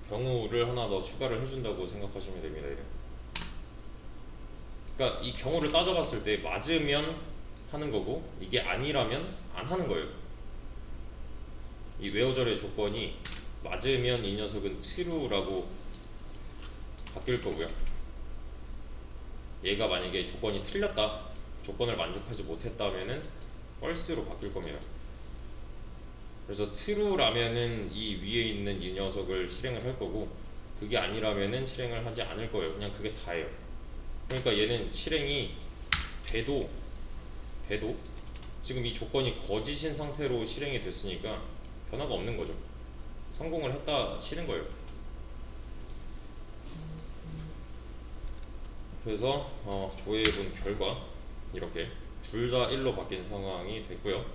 경우를 하나 더 추가를 해준다고 생각하시면 됩니다. 이래. 그러니까 이 경우를 따져봤을 때 맞으면 하는 거고, 이게 아니라면 안 하는 거예요. 이 where절의 조건이 맞으면 이 녀석은 true라고 바뀔 거고요. 얘가 만약에 조건이 틀렸다, 조건을 만족하지 못했다면은 false로 바뀔 겁니다. 그래서 true라면은 이 위에 있는 이 녀석을 실행을 할 거고, 그게 아니라면은 실행을 하지 않을 거예요. 그냥 그게 다예요. 그러니까 얘는 실행이 돼도 지금 이 조건이 거짓인 상태로 실행이 됐으니까 변화가 없는 거죠. 성공을 했다 치는 거예요. 그래서 조회해본 결과 이렇게 둘 다 1로 바뀐 상황이 됐고요.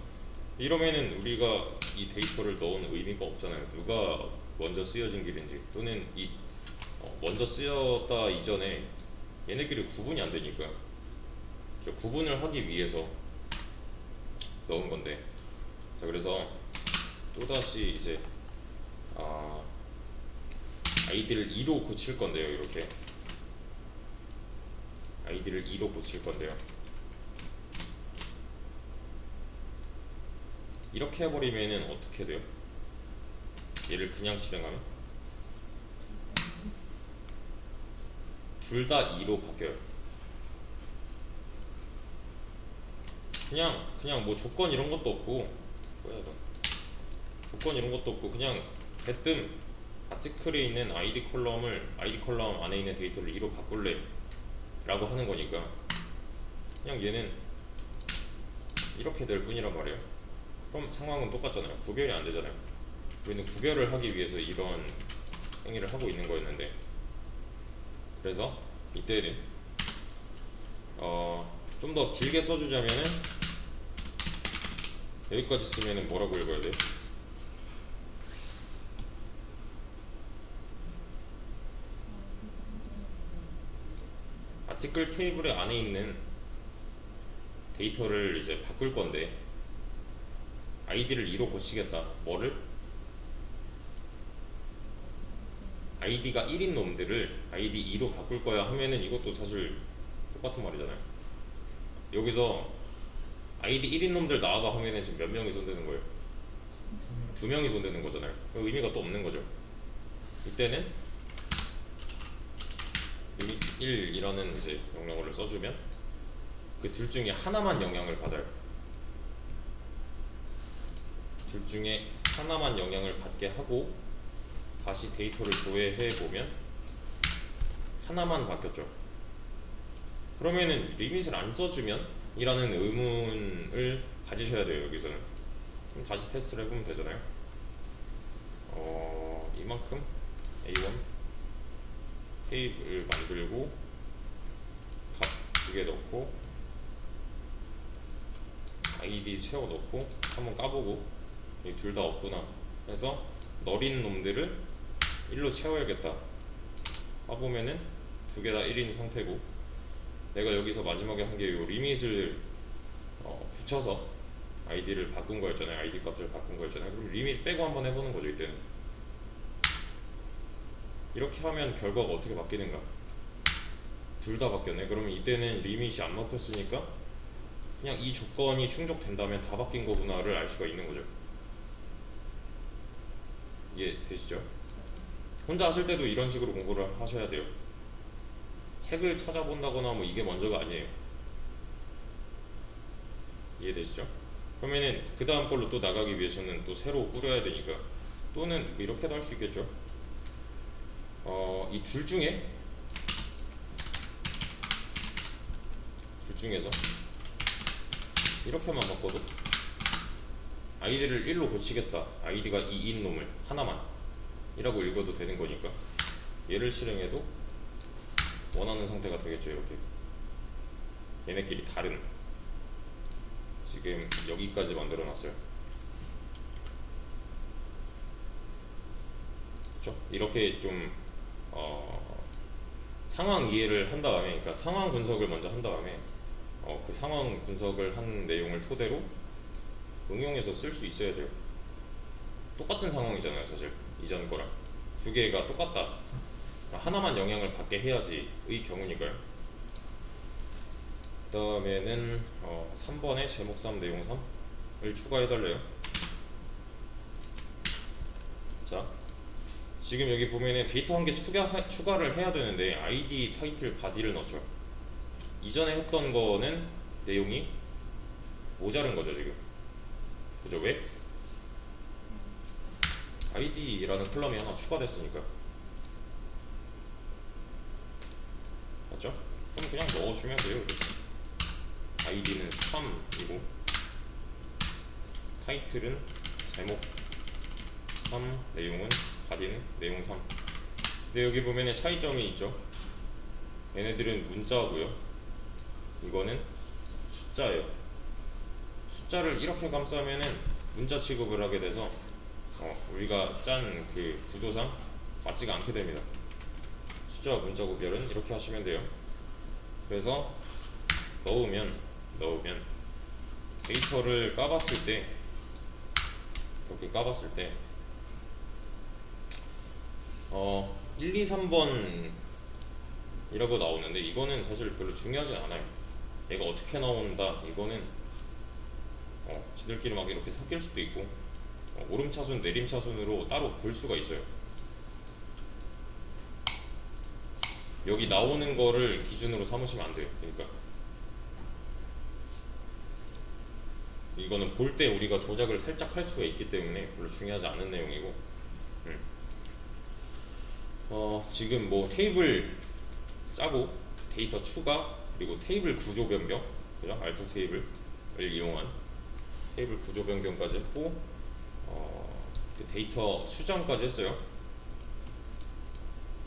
이러면은 우리가 이 데이터를 넣은 의미가 없잖아요. 누가 먼저 쓰여진 길인지, 또는 이 먼저 쓰였다 이전에 얘네끼리 구분이 안 되니까 구분을 하기 위해서 넣은 건데, 자 그래서 또다시 이제 id를 2로 고칠 건데요. 이렇게 id를 2로 고칠 건데요. 이렇게 해버리면은 어떻게 돼요? 얘를 그냥 실행하면 둘 다 2로 바뀌어요. 그냥 뭐 조건 이런 것도 없고, 조건 이런 것도 없고, 그냥 대뜸 아티클에 있는 id 컬럼 안에 있는 데이터를 2로 바꿀래 라고 하는 거니까 그냥 얘는 이렇게 될 뿐이란 말이에요. 그럼 상황은 똑같잖아요. 구별이 안 되잖아요. 우리는 구별을 하기 위해서 이런 행위를 하고 있는 거였는데, 그래서 이때는 좀 더 길게 써주자면은 여기까지 쓰면은 뭐라고 읽어야 돼? 아티클 테이블의 안에 있는 데이터를 이제 바꿀 건데 id를 2로 고치겠다. 뭐를? id가 1인 놈들을 id 2로 바꿀 거야 하면은 이것도 사실 똑같은 말이잖아요. 여기서 id 1인 놈들 나와봐 하면은 지금 몇 명이 손대는 거예요? 2명이 손대는 거잖아요. 의미가 또 없는 거죠. 이때는 unit 1이라는 이제 명령어를 써주면 그 둘 중에 하나만 영향을 받아요. 둘 중에 하나만 영향을 받게 하고 다시 데이터를 조회해 보면 하나만 바뀌었죠. 그러면은 리밋을 안 써주면 이라는 의문을 가지셔야 돼요. 여기서는. 그럼 다시 테스트를 해보면 되잖아요. 이만큼 A1 테이블 만들고 값 2개 넣고 ID 채워 넣고 한번 까보고 둘 다 없구나 해서 너린 놈들을 1로 채워야겠다 까보면은 두 개 다 1인 상태고, 내가 여기서 마지막에 한 게 요 리밋을 붙여서 아이디를 바꾼 거였잖아요. 아이디 값을 바꾼 거였잖아요. 그럼 리밋 빼고 한번 해보는 거죠. 이때는 이렇게 하면 결과가 어떻게 바뀌는가? 둘 다 바뀌었네. 그러면 이때는 리밋이 안 먹혔으니까 그냥 이 조건이 충족된다면 다 바뀐 거구나를 알 수가 있는 거죠. 이해 되시죠? 혼자 하실 때도 이런 식으로 공부를 하셔야 돼요. 책을 찾아본다거나 뭐 이게 먼저가 아니에요. 이해되시죠? 그러면은 그 다음 걸로 또 나가기 위해서는 또 새로 꾸려야 되니까 또는 이렇게도 할 수 있겠죠. 이 둘 중에서 이렇게만 바꿔도 아이디를 1로 고치겠다, 아이디가 2인 놈을 하나만 이라고 읽어도 되는 거니까 얘를 실행해도 원하는 상태가 되겠죠. 이렇게 얘네끼리 다른, 지금 여기까지 만들어 놨어요. 그렇죠? 이렇게 좀 상황 이해를 한 다음에, 그러니까 상황 분석을 먼저 한 다음에 그 상황 분석을 한 내용을 토대로 응용해서 쓸 수 있어야 돼요. 똑같은 상황이잖아요. 사실 이전 거랑 두 개가 똑같다, 하나만 영향을 받게 해야지 의 경우니까요. 그 다음에는 3번에 제목 3 내용 3을 추가해달래요. 자, 지금 여기 보면은 데이터 한 개 추가를 해야 되는데 ID, 타이틀, 바디를 넣죠. 이전에 했던 거는 내용이 모자른 거죠 지금. 그죠? 왜? ID라는 컬럼이 하나 추가됐으니까. 맞죠? 그럼 그냥 넣어주면 돼요. 이렇게. ID는 3이고 타이틀은 제목 3, 내용은 바디는 내용 3. 근데 여기 보면은 차이점이 있죠. 얘네들은 문자고요, 이거는 숫자예요. 숫자를 이렇게 감싸면은 문자 취급을 하게 돼서 우리가 짠 그 구조상 맞지가 않게 됩니다. 숫자와 문자 구별은 이렇게 하시면 돼요. 그래서 넣으면 데이터를 까봤을 때, 이렇게 까봤을 때 1, 2, 3번 이라고 나오는데 이거는 사실 별로 중요하진 않아요. 얘가 어떻게 나온다, 이거는 지들끼리 막 이렇게 섞일 수도 있고 오름차순 내림차순으로 따로 볼 수가 있어요. 여기 나오는 거를 기준으로 삼으시면 안 돼요. 그러니까 이거는 볼 때 우리가 조작을 살짝 할 수가 있기 때문에 별로 중요하지 않은 내용이고, 지금 뭐 테이블 짜고 데이터 추가, 그리고 테이블 구조 변경, 그죠? 알트 테이블을 이용한 테이블 구조 변경까지 했고, 그 데이터 수정까지 했어요.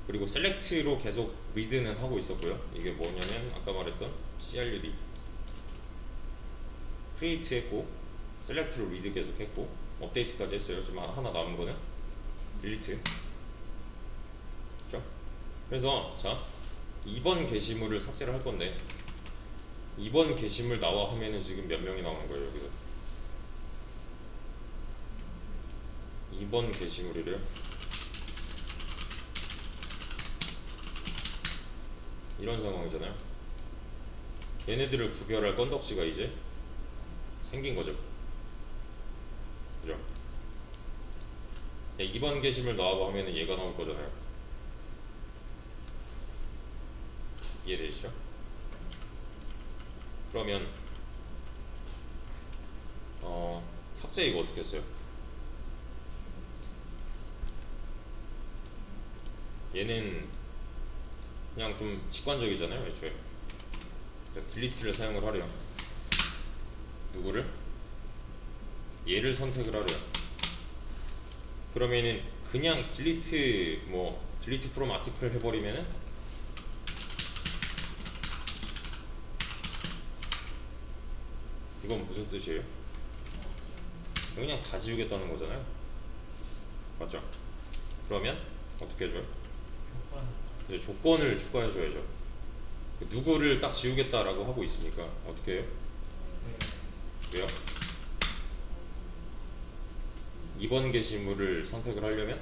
그리고 셀렉트로 계속 리드는 하고 있었고요. 이게 뭐냐면 아까 말했던 CRUD 크리에이트 했고, 셀렉트로 리드 계속 했고, 업데이트까지 했어요. 지금 하나 남은 거는 딜리트. 그렇죠? 그래서 자, 2번 게시물을 삭제를 할 건데 2번 게시물 나와 하면은 지금 몇 명이 나오는 거예요. 여기서 2번 게시물이래요. 이런 상황이잖아요. 얘네들을 구별할 건덕지가 이제 생긴 거죠. 그죠? 2번 게시물 나와봐 하면은 얘가 나올 거잖아요. 이해되시죠? 그러면 삭제 이거 어떻게 했어요? 얘는 그냥 좀 직관적이잖아요. 애초에 딜리트를 사용을 하래요. 누구를? 얘를 선택을 하래요. 그러면은 그냥 딜리트 프롬 아티클 해버리면은 이건 무슨 뜻이에요? 그냥 다 지우겠다는 거잖아요. 맞죠? 그러면 어떻게 해줘요? 이제 조건을 추가해줘야죠. 누구를 딱 지우겠다라고 하고 있으니까 어떻게 해요? 왜요? 2번 게시물을 선택을 하려면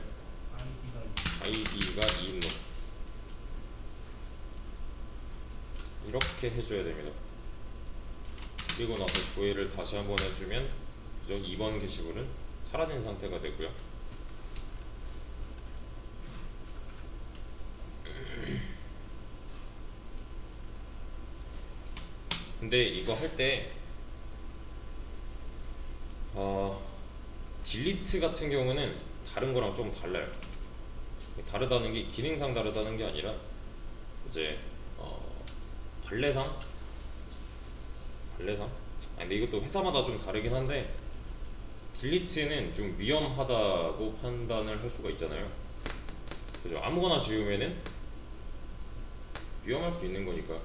id가 2인로 이렇게 해줘야 됩니다. 그리고 나서 조회를 다시 한번 해주면 그죠? 2번 게시물은 사라진 상태가 되고요. 근데 이거 할 때 딜리트 같은 경우는 다른 거랑 좀 달라요. 다르다는 게 기능상 다르다는 게 아니라 이제 관례상 아니 근데 이것도 회사마다 좀 다르긴 한데 딜리트는 좀 위험하다고 판단을 할 수가 있잖아요. 그죠? 아무거나 지우면은 위험할 수 있는 거니까.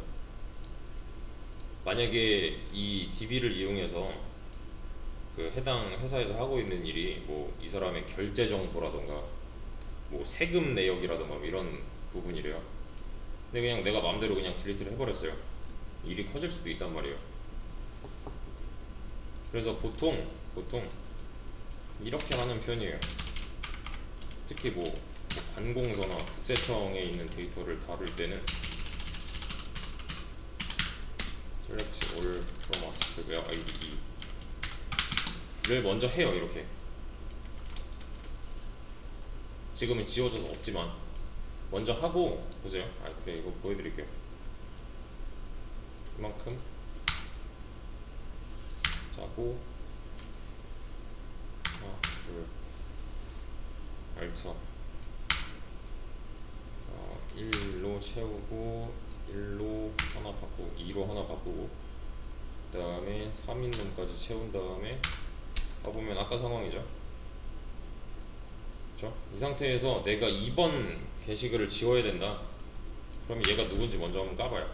만약에 이 DB를 이용해서 그 해당 회사에서 하고 있는 일이 뭐 이 사람의 결제 정보라던가 뭐 세금 내역이라던가 뭐 이런 부분이래요. 근데 그냥 내가 마음대로 그냥 딜리트를 해버렸어요. 일이 커질 수도 있단 말이에요. 그래서 보통 이렇게 하는 편이에요. 특히 뭐 관공서나 국세청에 있는 데이터를 다룰 때는 select all from article ID를 먼저 해요. 이렇게 지금은 지워져서 없지만 먼저 하고 보세요. 그래 이거 보여드릴게요. 이만큼 짜고 하나 둘 알터 1로 채우고 1로 하나 바꾸고 2로 하나 바꾸고 그 다음에 3인분까지 채운 다음에 봐보면 아까 상황이죠. 그쵸? 이 상태에서 내가 2번 게시글을 지워야 된다. 그러면 얘가 누군지 먼저 한번 까봐요.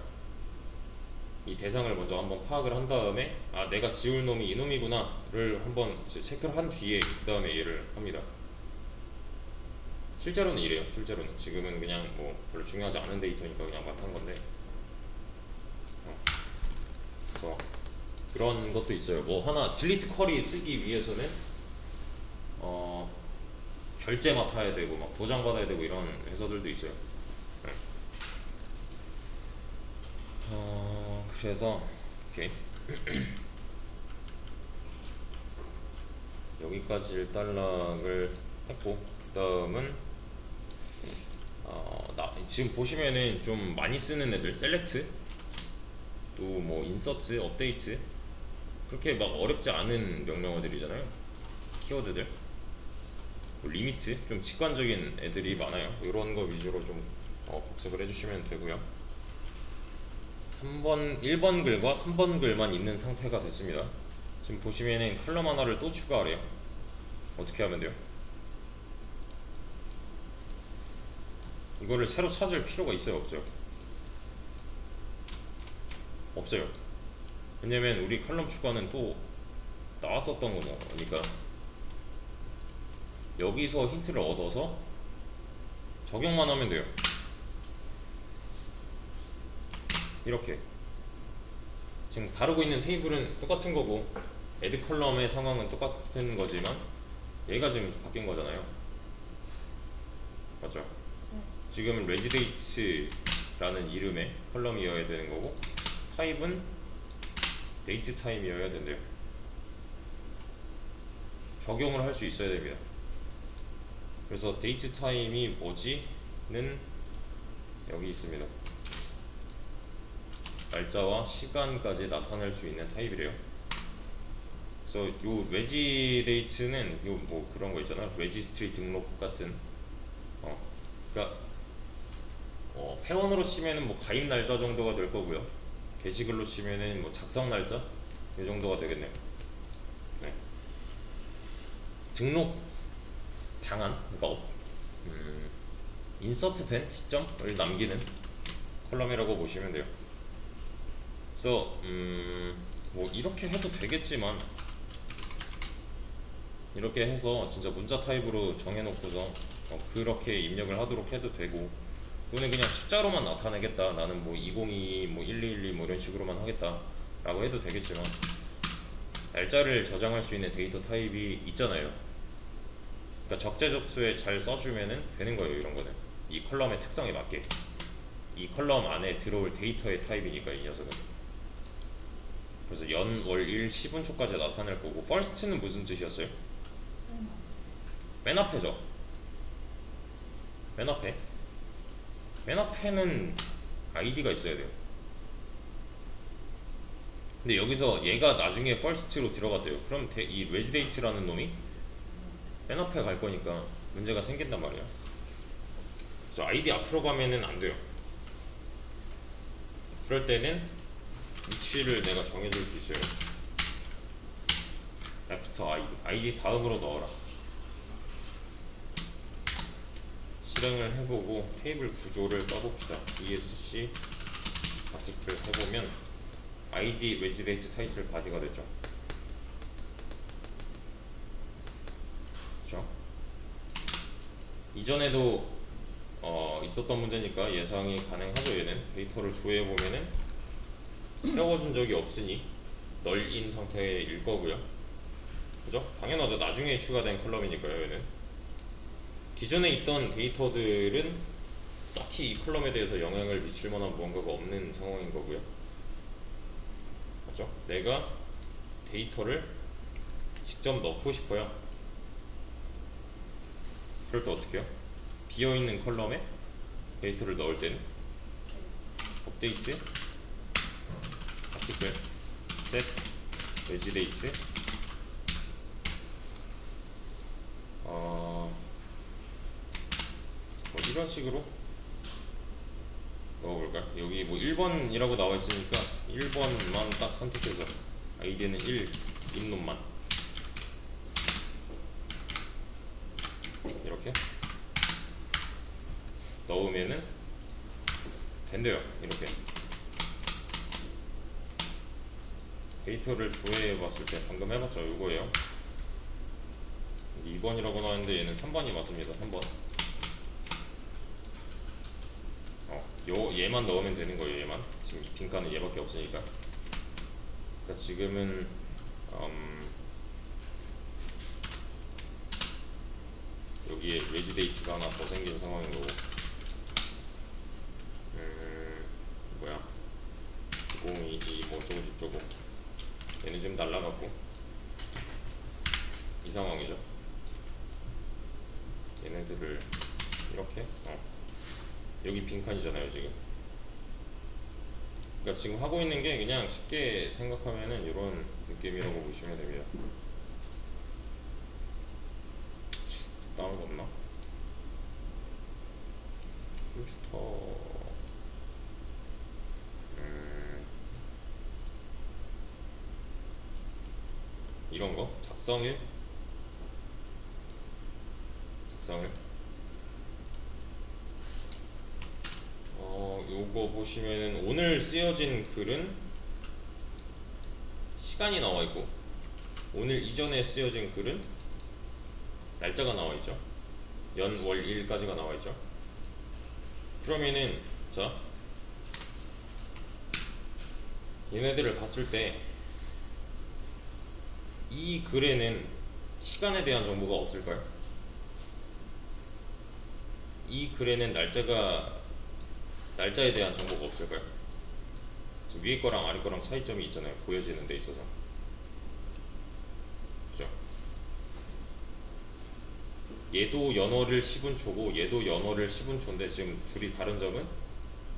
이 대상을 먼저 한번 파악을 한 다음에 내가 지울 놈이 이 놈이구나 를 한번 체크를 한 뒤에 그 다음에 얘를 합니다. 실제로는 이래요. 실제로는 지금은 그냥 뭐 별로 중요하지 않은 데이터니까 그냥 막 한 건데 그래서 그런 것도 있어요. 뭐 하나 딜리트 쿼리 쓰기 위해서는 결제 맡아야 되고 막 도장 받아야 되고 이런 회사들도 있어요. 네. 그래서 오케이. 여기까지 단락을 했고 그 다음은 지금 보시면은 좀 많이 쓰는 애들 셀렉트 또 뭐 인서트 업데이트 그렇게 막 어렵지 않은 명령어들이잖아요. 키워드들 뭐 리미트 좀 직관적인 애들이 많아요. 이런 거 위주로 좀 복습을 해주시면 되고요. 1번 글과 3번 글만 있는 상태가 됐습니다. 지금 보시면은 컬럼 하나를 또 추가하래요. 어떻게 하면 돼요? 이거를 새로 찾을 필요가 있어요? 없어요? 없어요. 왜냐면 우리 컬럼 추가는 또 나왔었던 거니까 여기서 힌트를 얻어서 적용만 하면 돼요. 이렇게 지금 다루고 있는 테이블은 똑같은 거고 애드 컬럼의 상황은 똑같은 거지만 얘가 지금 바뀐 거잖아요. 맞죠? 지금은 레지데이트라는 이름의 컬럼이어야 되는 거고 타입은 데이트 타임이어야 된대요. 적용을 할 수 있어야 됩니다. 그래서 데이트 타임이 뭐지는 여기 있습니다. 날짜와 시간까지 나타낼 수 있는 타입이래요. 그래서 요 레지데이트는 요 뭐 그런 거 있잖아. 레지스트리 등록 같은 그러니까 회원으로 치면은 뭐 가입 날짜 정도가 될 거고요. 게시글로 치면은 뭐 작성 날짜 이 정도가 되겠네요. 네. 등록 당한, 그러니까 인서트 된 시점을 남기는 컬럼이라고 보시면 돼요. 그래서 뭐 이렇게 해도 되겠지만, 이렇게 해서 진짜 문자 타입으로 정해놓고서 그렇게 입력을 하도록 해도 되고, 또는 그냥 숫자로만 나타내겠다, 나는 뭐 2022, 뭐 1212, 뭐 이런 식으로만 하겠다 라고 해도 되겠지만, 날짜를 저장할 수 있는 데이터 타입이 있잖아요. 그러니까 적재적소에 잘 써주면은 되는 거예요. 이런 거는 이 컬럼의 특성에 맞게, 이 컬럼 안에 들어올 데이터의 타입이니까 이 녀석은. 그래서 연, 월, 일, 10분초까지 나타낼 거고, first는 무슨 뜻이었어요? 맨 앞에죠. 맨 앞에. 맨 앞에는 아이디가 있어야 돼요. 근데 여기서 얘가 나중에 first로 들어갔대요. 그럼 이 regidate라는 놈이 맨 앞에 갈 거니까 문제가 생긴단 말이야. 그래서 아이디 앞으로 가면은 안 돼요. 그럴 때는 위치를 내가 정해줄 수 있어요. after id 다음으로 넣어라. 실행을 해보고 테이블 구조를 써봅시다. esc 아티클 해보면 id registrate 타이틀 바디가 됐죠. 그렇죠? 이전에도 있었던 문제니까 예상이 가능하죠. 얘는 데이터를 조회해보면은 세워준 적이 없으니 널인 상태일 거고요. 그죠? 당연하죠. 나중에 추가된 컬럼이니까요. 얘는 기존에 있던 데이터들은 딱히 이 컬럼에 대해서 영향을 미칠 만한 무언가가 없는 상황인 거고요. 맞죠? 내가 데이터를 직접 넣고 싶어요. 그럴 때 어떻게 해요? 비어있는 컬럼에 데이터를 넣을 때는 업데이트 아티클 set regiDate 뭐 이런 식으로 넣어볼까요? 여기 뭐 1번이라고 나와 있으니까 1번만 딱 선택해서 아이디는 1 입놈만 이렇게 넣으면은 된대요. 이렇게 데이터를 조회해 봤을 때 방금 해봤죠. 이거예요. 2번이라고 나왔는데 얘는 3번이 맞습니다. 3번. 얘만 넣으면 되는 거예요. 얘만. 지금 이 빈칸은 얘밖에 없으니까. 그러니까 지금은 여기에 regidate가 하나 더 생긴 상황인 거고, 뭐야 022 뭐 어쩌고 저쩌고 얘는 지금 날라갔고 이 상황이죠. 얘네들을 이렇게 여기 빈칸이잖아요 지금. 그러니까 지금 하고 있는 게 그냥 쉽게 생각하면은 이런 느낌이라고 보시면 됩니다. 다른 거 없나? 컴퓨터 이런 거 작성일 요거 보시면은 오늘 쓰여진 글은 시간이 나와 있고, 오늘 이전에 쓰여진 글은 날짜가 나와 있죠. 연, 월, 일까지가 나와 있죠. 그러면은 자 얘네들을 봤을 때 이 글에는 시간에 대한 정보가 없을까요? 이 글에는 날짜에 대한 정보가 없을까요? 위에 거랑 아래 거랑 차이점이 있잖아요. 보여지는 데 있어서. 그죠? 얘도 연월을 10분초고 얘도 연월을 10분초인데 지금 둘이 다른 점은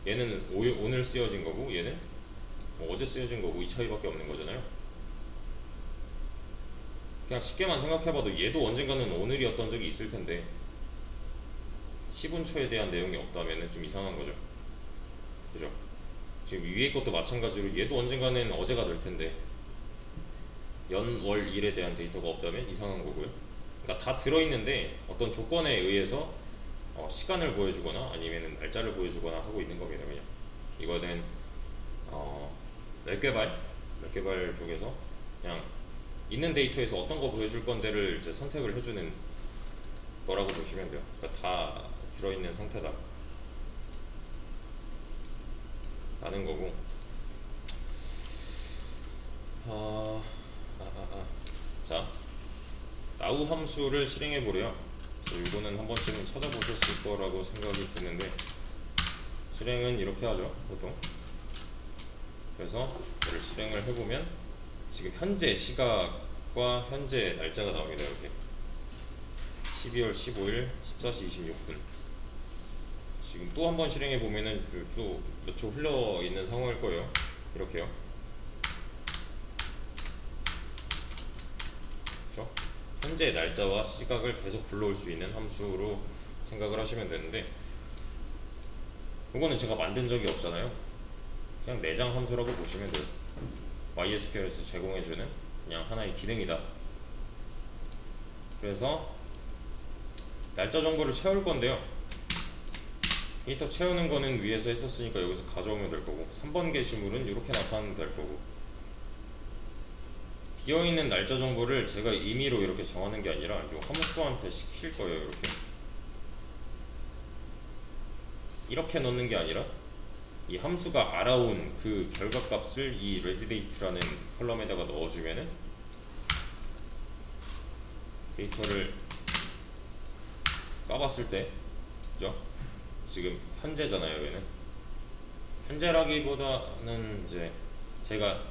얘는 오늘 쓰여진 거고 얘는 뭐 어제 쓰여진 거고 이 차이밖에 없는 거잖아요. 그냥 쉽게만 생각해봐도 얘도 언젠가는 오늘이었던 적이 있을 텐데 10분초에 대한 내용이 없다면 좀 이상한 거죠. 그죠? 지금 위에 것도 마찬가지로 얘도 언젠가는 어제가 될 텐데 연, 월, 일에 대한 데이터가 없다면 이상한 거고요. 그러니까 다 들어있는데 어떤 조건에 의해서 시간을 보여주거나 아니면 날짜를 보여주거나 하고 있는 겁니다. 그냥 이거는 어, 웹개발 쪽에서 그냥 있는 데이터에서 어떤 거 보여줄 건데를 이제 선택을 해주는 거라고 보시면 돼요. 그러니까 다 들어있는 상태다 라는 거고. 아, 자, now 함수를 실행해 보래요. 이거는 한 번쯤은 찾아보셨을 거라고 생각이 드는데, 실행은 이렇게 하죠 보통. 그래서 이를 실행을 해보면 지금 현재 시각과 현재 날짜가 나옵니다. 이렇게 12월 15일 14시 26분. 지금 또 한 번 실행해 보면은 또 몇 초 흘러 있는 상황일 거예요. 이렇게요. 그렇죠? 현재 날짜와 시각을 계속 불러올 수 있는 함수로 생각을 하시면 되는데, 이거는 제가 만든 적이 없잖아요. 그냥 내장 함수라고 보시면 돼요. MySQL에서 제공해주는 그냥 하나의 기능이다. 그래서 날짜 정보를 채울 건데요. 데이터 채우는 거는 위에서 했었으니까 여기서 가져오면 될 거고, 3번 게시물은 이렇게 나타나면 될 거고, 비어있는 날짜 정보를 제가 임의로 이렇게 정하는 게 아니라 이 함수한테 시킬 거예요. 이렇게 넣는 게 아니라 이 함수가 알아온 그 결과값을 이 residate라는 컬럼에다가 넣어주면은 데이터를 까봤을 때, 그죠? 지금 현재잖아요. 얘는 현재라기보다는 이제 제가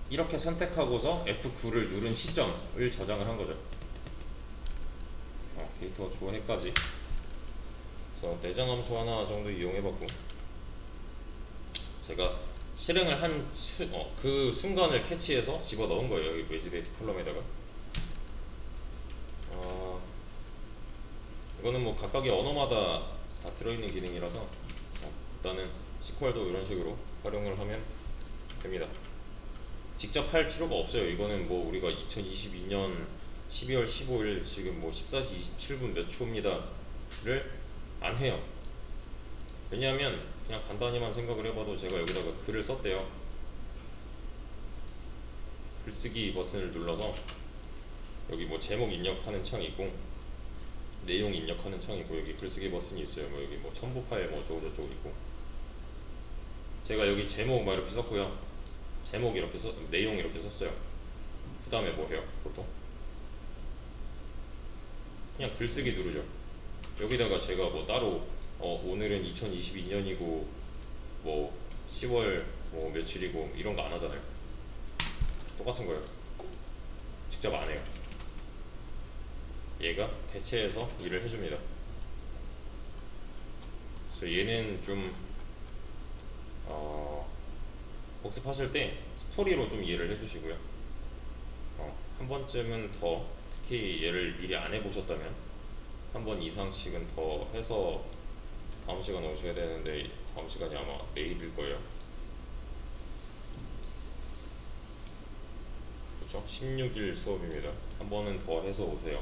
이렇게 선택하고서 F9를 누른 시점을 저장을 한 거죠. 데이터 조회까지. 그래서 내장 함수 하나 정도 이용해봤고, 제가 실행을 한 그 순간을 캐치해서 집어 넣은 거예요. 여기 메시데이트 컬럼에다가. 이거는 뭐 각각의 언어마다 다 들어있는 기능이라서 일단은 SQL도 이런 식으로 활용을 하면 됩니다. 직접 할 필요가 없어요. 이거는 뭐 우리가 2022년 12월 15일 지금 뭐 14시 27분 몇 초입니다를 안 해요. 왜냐하면 그냥 간단히만 생각을 해봐도 제가 여기다가 글을 썼대요. 글쓰기 버튼을 눌러서 여기 뭐 제목 입력하는 창이 있고 내용 입력하는 창이 있고 여기 글쓰기 버튼이 있어요. 뭐 여기 뭐 첨부 파일 뭐 어쩌고 저쩌고 있고, 제가 여기 제목 막 이렇게 썼고요. 제목 이렇게 내용 이렇게 썼어요. 그 다음에 뭐 해요? 보통 그냥 글쓰기 누르죠. 여기다가 제가 뭐 따로 오늘은 2022년이고 뭐 10월 뭐 며칠이고 이런 거 안 하잖아요. 똑같은 거예요. 직접 안 해요. 얘가 대체해서 일을 해줍니다. 그래서 얘는 좀 복습하실 때 스토리로 좀 이해를 해주시고요. 한 번쯤은 더, 특히 얘를 미리 안 해보셨다면 한 번 이상씩은 더 해서 다음 시간에 오셔야 되는데, 다음 시간이 아마 내일일 거예요. 그렇죠? 16일 수업입니다. 한 번은 더 해서 오세요.